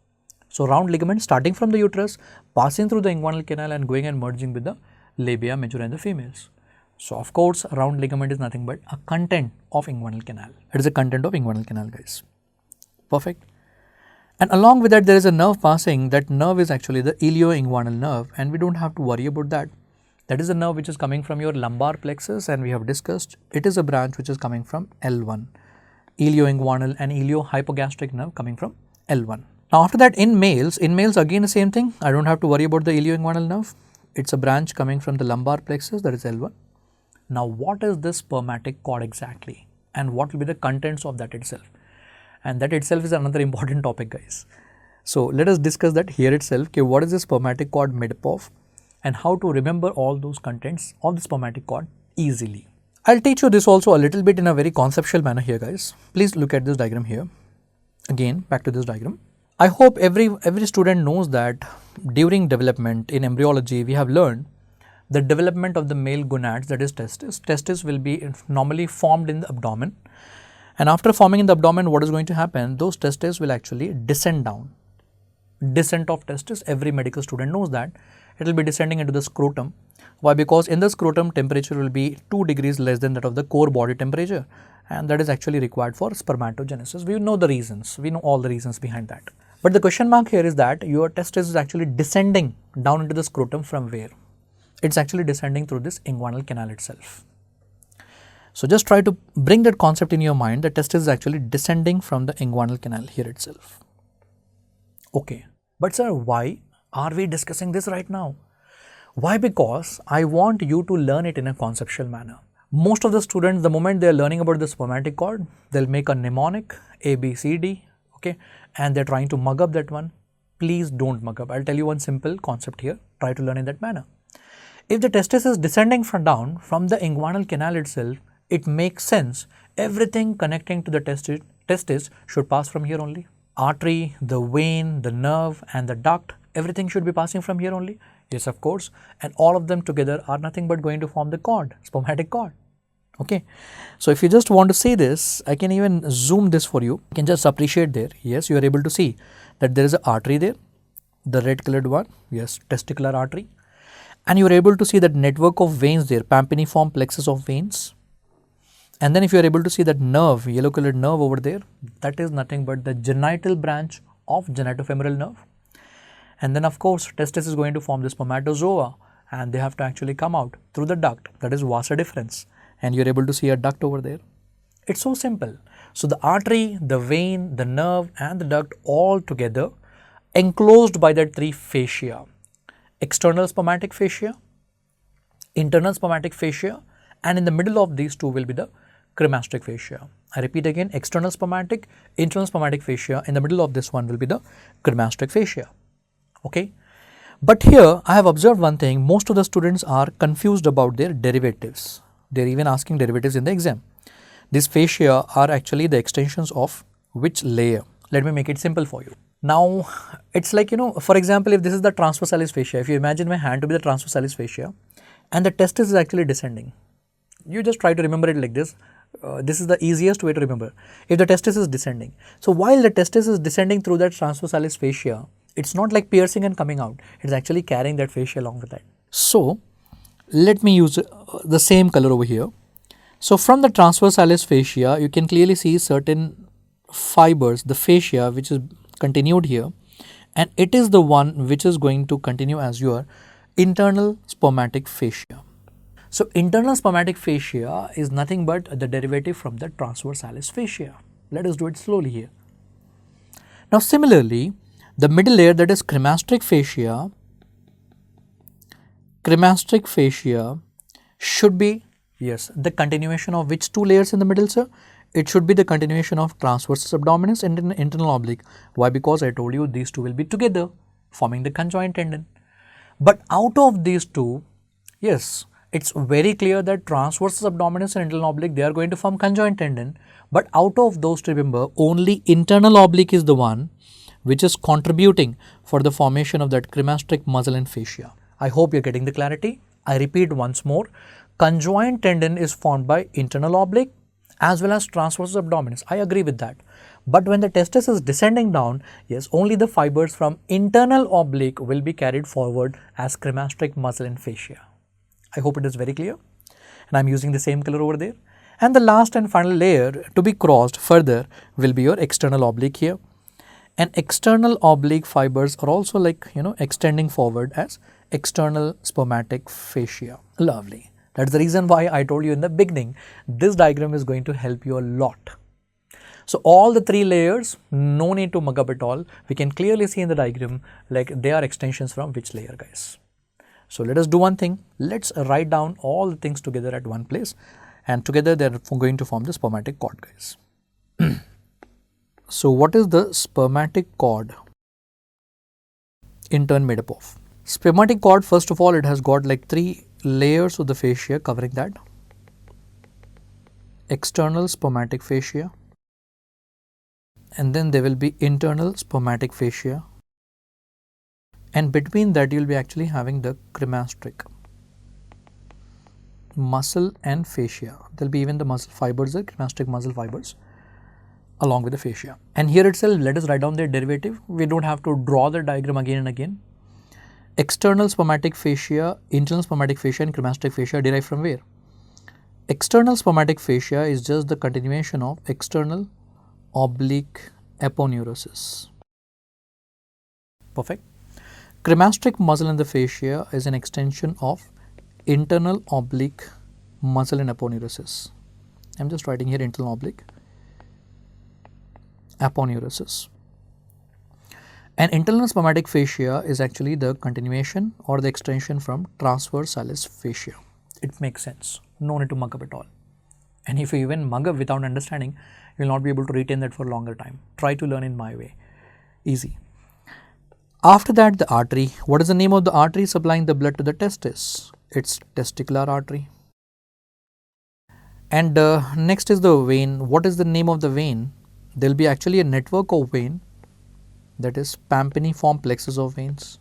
So round ligament starting from the uterus, passing through the inguinal canal and going and merging with the labia majora in the females. So of course, round ligament is nothing but a content of inguinal canal. It is a content of inguinal canal, guys. Perfect. And along with that, there is a nerve passing. That nerve is actually the ilioinguinal nerve, and we don't have to worry about that. That is a nerve which is coming from your lumbar plexus, and we have discussed it is a branch which is coming from L1. Ilioinguinal and iliohypogastric nerve coming from L1. Now after that, in males again the same thing. I don't have to worry about the ilioinguinal nerve. It's a branch coming from the lumbar plexus, that is L1. Now what is this spermatic cord exactly, and what will be the contents of that itself? And that itself is another important topic, guys. So let us discuss that here itself. Okay, what is the spermatic cord made up of, and how to remember all those contents of the spermatic cord easily. I'll teach you this also a little bit in a very conceptual manner here, guys. Please look at this diagram here. Again, back to this diagram. I hope every student knows that during development in embryology, we have learned the development of the male gonads, that is testis. Testis will be normally formed in the abdomen. And after forming in the abdomen, what is going to happen? Those testes will actually descend down. Descent of testis, every medical student knows that. It will be descending into the scrotum. Why? Because in the scrotum, temperature will be 2 degrees less than that of the core body temperature. And that is actually required for spermatogenesis. We know the reasons. We know all the reasons behind that. But the question mark here is that your testis is actually descending down into the scrotum from where? It's actually descending through this inguinal canal itself. So just try to bring that concept in your mind. The testis is actually descending from the inguinal canal here itself. Okay, but sir, why are we discussing this right now? Why? Because I want you to learn it in a conceptual manner. Most of the students, the moment they are learning about the spermatic cord, they'll make a mnemonic A, B, C, D, okay, and they're trying to mug up that one. Please don't mug up. I'll tell you one simple concept here. Try to learn in that manner. If the testis is descending from down from the inguinal canal itself, it makes sense. Everything connecting to the testis should pass from here only. Artery, the vein, the nerve and the duct, everything should be passing from here only. Yes, of course. And all of them together are nothing but going to form the cord, spermatic cord. Okay. So if you just want to see this, I can even zoom this for you. You can just appreciate there. Yes, you are able to see that there is an artery there, the red colored one. Yes, testicular artery. And you are able to see that network of veins there, pampiniform plexus of veins. And then if you are able to see that nerve, yellow colored nerve over there, that is nothing but the genital branch of genitofemoral nerve. And then of course, testis is going to form the spermatozoa, and they have to actually come out through the duct, that is vasa deferens. And you are able to see a duct over there. It's so simple. So the artery, the vein, the nerve and the duct all together enclosed by that 3 fascia. External spermatic fascia, internal spermatic fascia, and in the middle of these two will be the cremasteric fascia. I repeat again, external spermatic, internal spermatic fascia. In the middle of this one will be the cremasteric fascia. Okay. But here I have observed one thing. Most of the students are confused about their derivatives. They are even asking derivatives in the exam. These fascia are actually the extensions of which layer? Let me make it simple for you. Now, it's like, for example, if this is the transversalis fascia, if you imagine my hand to be the transversalis fascia and the testis is actually descending, you just try to remember it like this. This is the easiest way to remember. If the testis is descending, so while the testis is descending through that transversalis fascia, it's not like piercing and coming out. It's actually carrying that fascia along with that. So, Let me use the same color over here. So from the transversalis fascia, you can clearly see certain fibers, the fascia which is continued here, and it is the one which is going to continue as your internal spermatic fascia. So internal spermatic fascia is nothing but the derivative from the transversalis fascia. Let us do it slowly here. Now similarly, the middle layer, that is cremasteric fascia should be, yes, the continuation of which two layers in the middle, sir? It should be the continuation of transversus abdominis and internal oblique. Why? Because I told you these two will be together forming the conjoint tendon. But out of these two, yes, it's very clear that transversus abdominis and internal oblique, they are going to form conjoint tendon. But out of those two, remember, only internal oblique is the one which is contributing for the formation of that cremasteric muscle and fascia. I hope you're getting the clarity. I repeat once more, conjoint tendon is formed by internal oblique as well as transversus abdominis. I agree with that. But when the testis is descending down, yes, only the fibers from internal oblique will be carried forward as cremasteric muscle and fascia. I hope it is very clear. And I'm using the same color over there. And the last and final layer to be crossed further will be your external oblique here. And external oblique fibers are also like, extending forward as external spermatic fascia. Lovely. That's the reason why I told you in the beginning, this diagram is going to help you a lot. So all the three layers, no need to mug up at all. We can clearly see in the diagram like they are extensions from which layer, guys. So let us do one thing. Let's write down all the things together at one place, and together they are going to form the spermatic cord, guys. So what is the spermatic cord in turn made up of? Spermatic cord, first of all, it has got like three layers of the fascia covering that. External spermatic fascia, and then there will be internal spermatic fascia, and between that you will be actually having the cremasteric muscle and fascia. There will be even the muscle fibers, the cremasteric muscle fibers along with the fascia. And here itself, let us write down their derivative. We don't have to draw the diagram again and again. External spermatic fascia, internal spermatic fascia and cremasteric fascia derive from where? External spermatic fascia is just the continuation of external oblique aponeurosis. Perfect. Cremasteric muscle in the fascia is an extension of internal oblique muscle and aponeurosis. I'm just writing here internal oblique aponeurosis. And internal spermatic fascia is actually the continuation or the extension from transversalis fascia. It makes sense. No need to mug up at all. And if you even mug up without understanding, you will not be able to retain that for a longer time. Try to learn in my way. Easy. After that, the artery. What is the name of the artery supplying the blood to the testis? It's testicular artery. And next is the vein. What is the name of the vein? There will be actually a network of vein, that is pampiniform plexus of veins.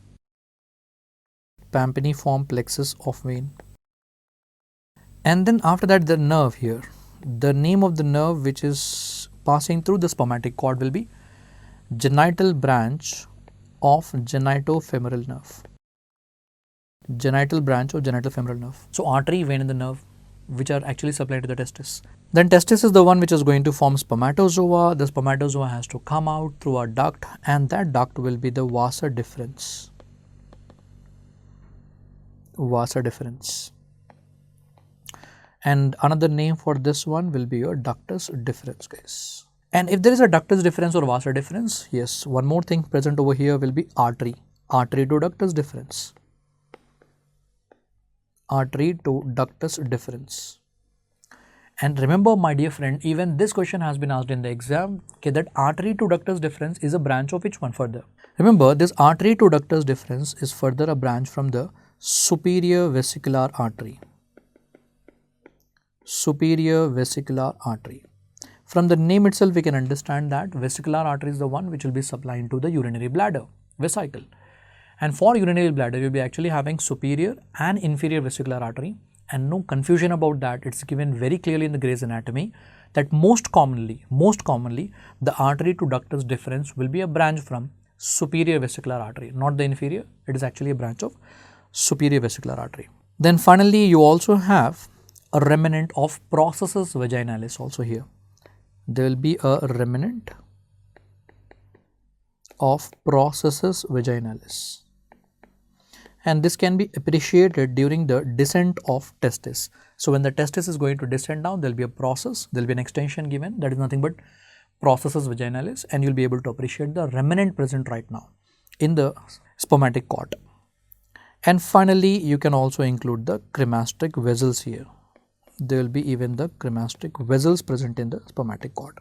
Pampiniform plexus of vein. And then after that, the nerve here. The name of the nerve which is passing through the spermatic cord will be genital branch of genitofemoral nerve. Genital branch of genitofemoral nerve. So artery, vein and the nerve which are actually supplied to the testis. Then testis is the one which is going to form spermatozoa. The spermatozoa has to come out through a duct, and that duct will be the vasa deferens. Vasa deferens. And another name for this one will be your ductus deferens, guys. And if there is a ductus deferens or vasa deferens, yes, one more thing present over here will be artery. Artery to ductus deferens. Artery to ductus deferens. And remember, my dear friend, even this question has been asked in the exam, okay, that artery to ductus deferens is a branch of which one further? Remember, this artery to ductus deferens is further a branch from the superior vesicular artery. Superior vesicular artery. From the name itself, we can understand that vesicular artery is the one which will be supplying to the urinary bladder, vesicle. And for urinary bladder, you will be actually having superior and inferior vesicular artery, and no confusion about that. It's given very clearly in the Gray's Anatomy that most commonly, the artery to ductus deferens will be a branch from superior vesicular artery, not the inferior. It is actually a branch of superior vesicular artery. Then finally, you also have a remnant of processus vaginalis also here. There will be a remnant of processus vaginalis, and this can be appreciated during the descent of testis. So when the testis is going to descend down, there will be a process, there will be an extension given, that is nothing but processus vaginalis, and you will be able to appreciate the remnant present right now in the spermatic cord. And finally, you can also include the cremasteric vessels here. There will be even the cremasteric vessels present in the spermatic cord.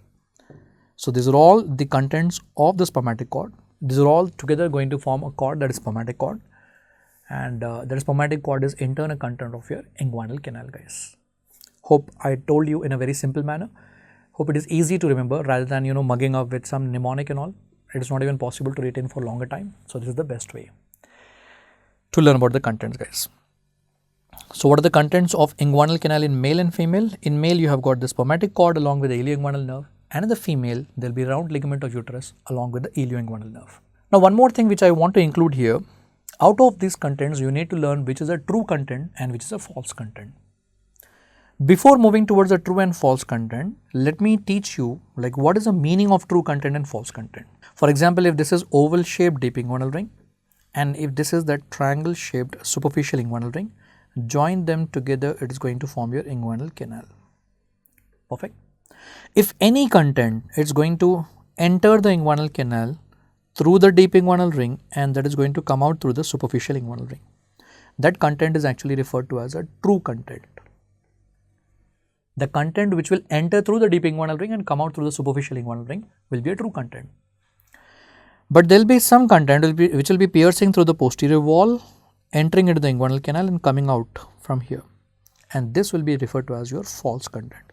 So these are all the contents of the spermatic cord. These are all together going to form a cord, that is spermatic cord, and that spermatic cord is internal content of your inguinal canal, guys. Hope I told you in a very simple manner. Hope it is easy to remember rather than mugging up with some mnemonic and all. It is not even possible to retain for longer time. So this is the best way to learn about the contents, guys. So what are the contents of inguinal canal in male and female? In male, you have got the spermatic cord along with the ilioinguinal nerve, and in the female, there will be round ligament of uterus along with the ilioinguinal nerve. Now, one more thing which I want to include here, out of these contents, you need to learn which is a true content and which is a false content. Before moving towards the true and false content, let me teach you like what is the meaning of true content and false content. For example, if this is oval shaped deep inguinal ring, and if this is that triangle shaped superficial inguinal ring, join them together, it is going to form your inguinal canal. Perfect. If any content is going to enter the inguinal canal through the deep inguinal ring and that is going to come out through the superficial inguinal ring, that content is actually referred to as a true content. The content which will enter through the deep inguinal ring and come out through the superficial inguinal ring will be a true content. But there will be some content which will be piercing through the posterior wall, entering into the inguinal canal and coming out from here, and this will be referred to as your false content.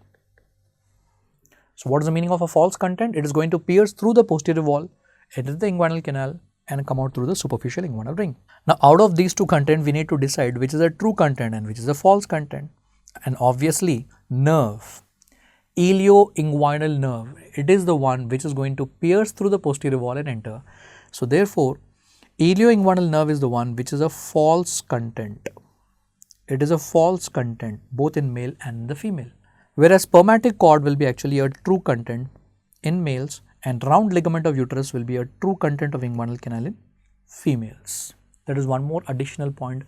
So what is the meaning of a false content? It is going to pierce through the posterior wall, enter the inguinal canal and come out through the superficial inguinal ring. Now out of these two contents, we need to decide which is a true content and which is a false content. And obviously nerve, ilioinguinal nerve, it is the one which is going to pierce through the posterior wall and enter. So therefore, ilioinguinal nerve is the one which is a false content. It is a false content both in male and the female. Whereas spermatic cord will be actually a true content in males and round ligament of uterus will be a true content of inguinal canal in females. That is one more additional point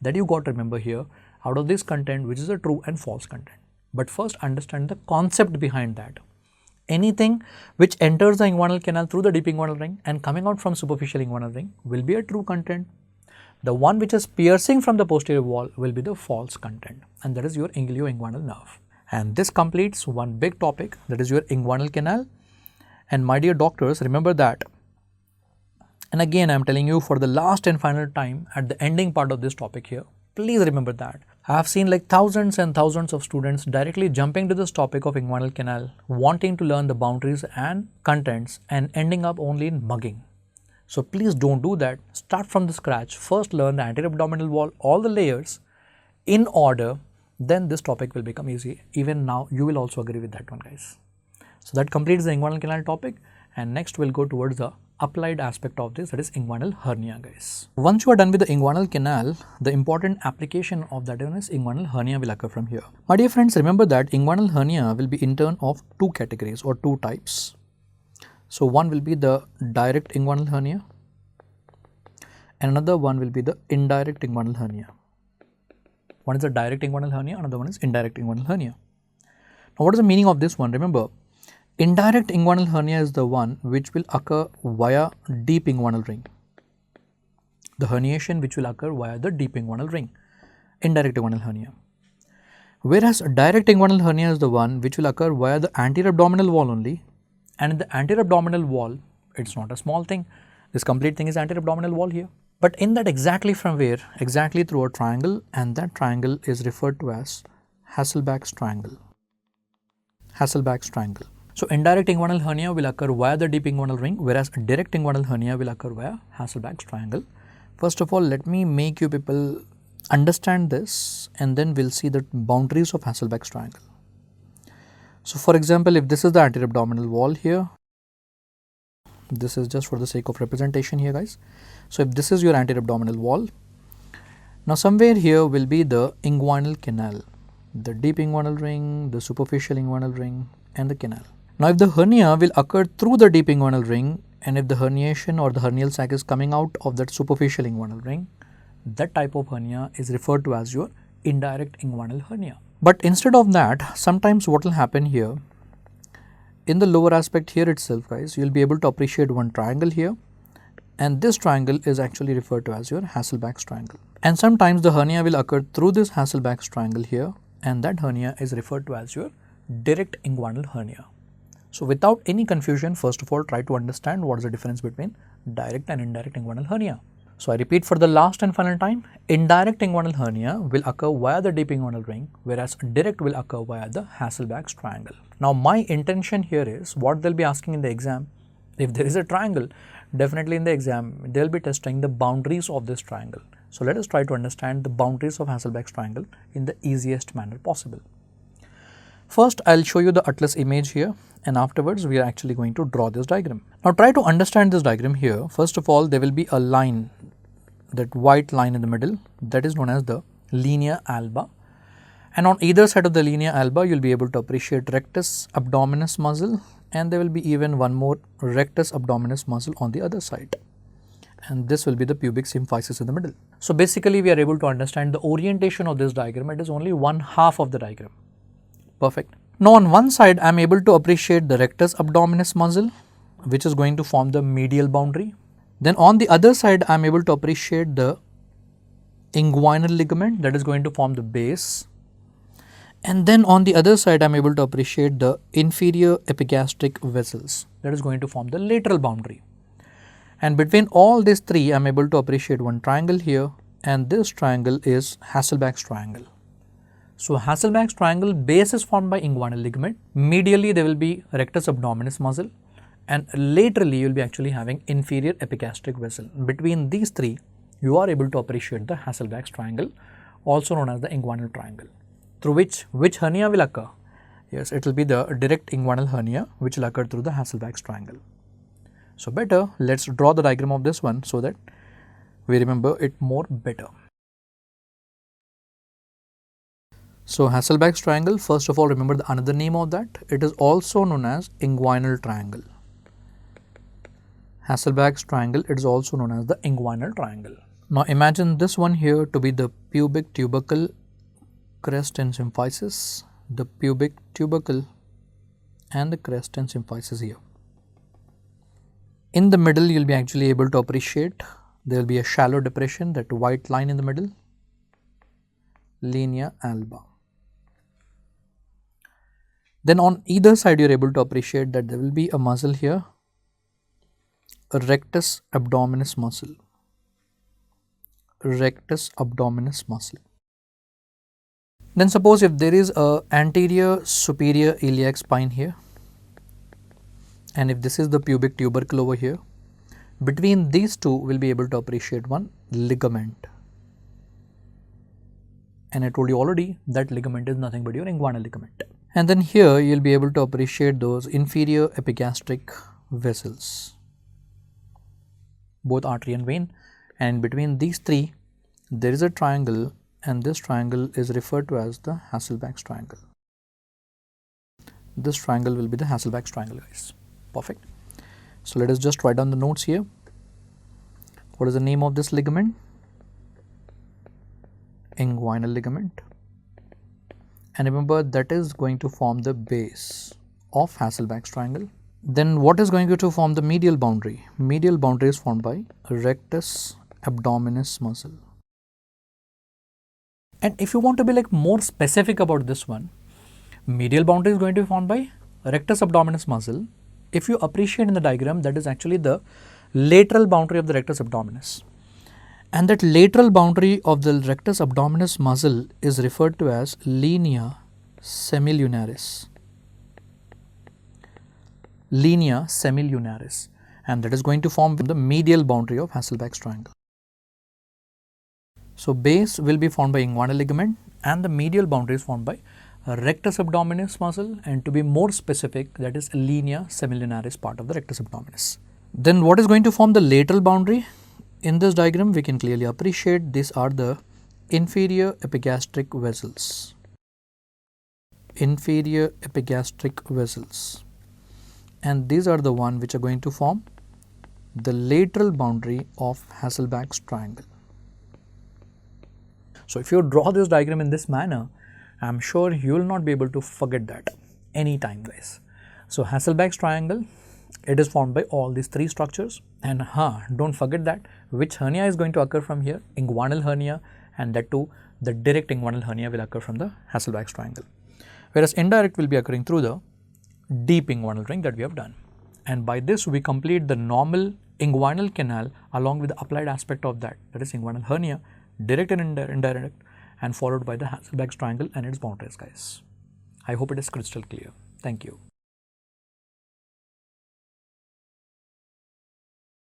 that you got to remember here out of this content, which is a true and false content. But first understand the concept behind that. Anything which enters the inguinal canal through the deep inguinal ring and coming out from superficial inguinal ring will be a true content. The one which is piercing from the posterior wall will be the false content, and that is your ilioinguinal nerve. And this completes one big topic, that is your inguinal canal. And my dear doctors, remember that. And again, I am telling you for the last and final time at the ending part of this topic here, please remember that. I have seen like thousands and thousands of students directly jumping to this topic of inguinal canal, wanting to learn the boundaries and contents and ending up only in mugging. So please don't do that. Start from the scratch. First learn the anterior abdominal wall, all the layers in order. Then this topic will become easy. Even now, you will also agree with that one, guys. So that completes the inguinal canal topic, and next we'll go towards the applied aspect of this, that is inguinal hernia, guys. Once you are done with the inguinal canal, the important application of that one is inguinal hernia will occur from here. My dear friends, remember that inguinal hernia will be in turn of two categories or two types. So one will be the direct inguinal hernia and another one will be the indirect inguinal hernia. One is the direct inguinal hernia, another one is indirect inguinal hernia. Now what is the meaning of this one? Remember, indirect inguinal hernia is the one which will occur via deep inguinal ring. The herniation which will occur via the deep inguinal ring, indirect inguinal hernia. Whereas direct inguinal hernia is the one which will occur via the anterior abdominal wall only, and in the anterior abdominal wall, it's not a small thing. This complete thing is anterior abdominal wall here. But in that exactly from where? Exactly through a triangle, and that triangle is referred to as Hasselbalch's triangle. Hasselbalch's triangle. So indirect inguinal hernia will occur via the deep inguinal ring, whereas direct inguinal hernia will occur via Hasselbalch's triangle. First of all, let me make you people understand this, and then we'll see the boundaries of Hasselbalch's triangle. So for example, if this is the anterior abdominal wall here, this is just for the sake of representation here, guys. So if this is your anterior abdominal wall, Now somewhere here will be the inguinal canal, the deep inguinal ring, the superficial inguinal ring and the canal. Now if the hernia will occur through the deep inguinal ring, and if the herniation or the hernial sac is coming out of that superficial inguinal ring, that type of hernia is referred to as your indirect inguinal hernia. But instead of that, sometimes what will happen here, in the lower aspect here itself guys, you will be able to appreciate one triangle here, and this triangle is actually referred to as your Hasselbalch's triangle. And sometimes the hernia will occur through this Hasselbalch's triangle here, and that hernia is referred to as your direct inguinal hernia. So without any confusion, first of all, try to understand what is the difference between direct and indirect inguinal hernia. So I repeat for the last and final time, indirect inguinal hernia will occur via the deep inguinal ring, whereas direct will occur via the Hasselbalch's triangle. Now my intention here is, what they'll be asking in the exam, if there is a triangle, definitely in the exam, they'll be testing the boundaries of this triangle. So let us try to understand the boundaries of Hasselbalch's triangle in the easiest manner possible. First, I'll show you the atlas image here, and afterwards we are actually going to draw this diagram. Now try to understand this diagram here. First of all, there will be a line, that white line in the middle, that is known as the linea alba, and on either side of the linea alba you will be able to appreciate rectus abdominis muscle, and there will be even one more rectus abdominis muscle on the other side, and this will be the pubic symphysis in the middle. So basically we are able to understand the orientation of this diagram. It is only one half of the diagram. Perfect. Now on one side I am able to appreciate the rectus abdominis muscle, which is going to form the medial boundary. Then on the other side I am able to appreciate the inguinal ligament, that is going to form the base. And then on the other side I am able to appreciate the inferior epigastric vessels, that is going to form the lateral boundary. And between all these three I am able to appreciate one triangle here, and this triangle is Hasselbalch's triangle. So Hasselbalch's triangle base is formed by inguinal ligament, medially there will be rectus abdominis muscle, and laterally you will be actually having inferior epigastric vessel. Between these three you are able to appreciate the Hasselbalch's triangle, also known as the inguinal triangle, through which hernia will occur? Yes, it will be the direct inguinal hernia which will occur through the Hasselbalch's triangle. So better, let's draw the diagram of this one so that we remember it more better. So Hasselbalch's triangle, first of all remember the another name of that, it is also known as inguinal triangle. Hasselbalch's triangle, it is also known as the inguinal triangle. Now imagine this one here to be the pubic tubercle crest and symphysis, the pubic tubercle and the crest and symphysis here. In the middle you will be actually able to appreciate, there will be a shallow depression, that white line in the middle, linea alba. Then on either side you are able to appreciate that there will be a muscle here, a rectus abdominis muscle, rectus abdominis muscle. Then suppose if there is a anterior superior iliac spine here, and if this is the pubic tubercle over here, between these two we will be able to appreciate one ligament. And I told you already that ligament is nothing but your inguinal ligament. And then here you will be able to appreciate those inferior epigastric vessels, both artery and vein, and between these three there is a triangle, and this triangle is referred to as the Hasselbalch's triangle. This triangle will be the Hasselbalch's triangle, guys. Perfect. So let us just write down the notes here. What is the name of this ligament? Inguinal ligament. And remember that is going to form the base of Hasselbalch's triangle. Then what is going to form the medial boundary? Medial boundary is formed by rectus abdominis muscle. And if you want to be like more specific about this one, medial boundary is going to be formed by rectus abdominis muscle. If you appreciate in the diagram, that is actually the lateral boundary of the rectus abdominis. And that lateral boundary of the rectus abdominis muscle is referred to as linea semilunaris. Linea semilunaris, and that is going to form the medial boundary of Hasselbalch's triangle. So base will be formed by inguinal ligament, and the medial boundary is formed by rectus abdominis muscle, and to be more specific, that is linea semilunaris part of the rectus abdominis. Then what is going to form the lateral boundary? In this diagram we can clearly appreciate these are the inferior epigastric vessels. Inferior epigastric vessels, and these are the one which are going to form the lateral boundary of Hasselbalch's triangle. So if you draw this diagram in this manner, I am sure you will not be able to forget that anytime, guys. So Hasselbalch's triangle, it is formed by all these three structures, and don't forget that which hernia is going to occur from here, inguinal hernia, and that too the direct inguinal hernia will occur from the Hasselbalch's triangle, whereas indirect will be occurring through the deep inguinal ring that we have done. And by this we complete the normal inguinal canal along with the applied aspect of that is inguinal hernia, direct and indirect, and followed by the Hasselbalch's triangle and its boundaries, guys. I hope it is crystal clear. Thank you.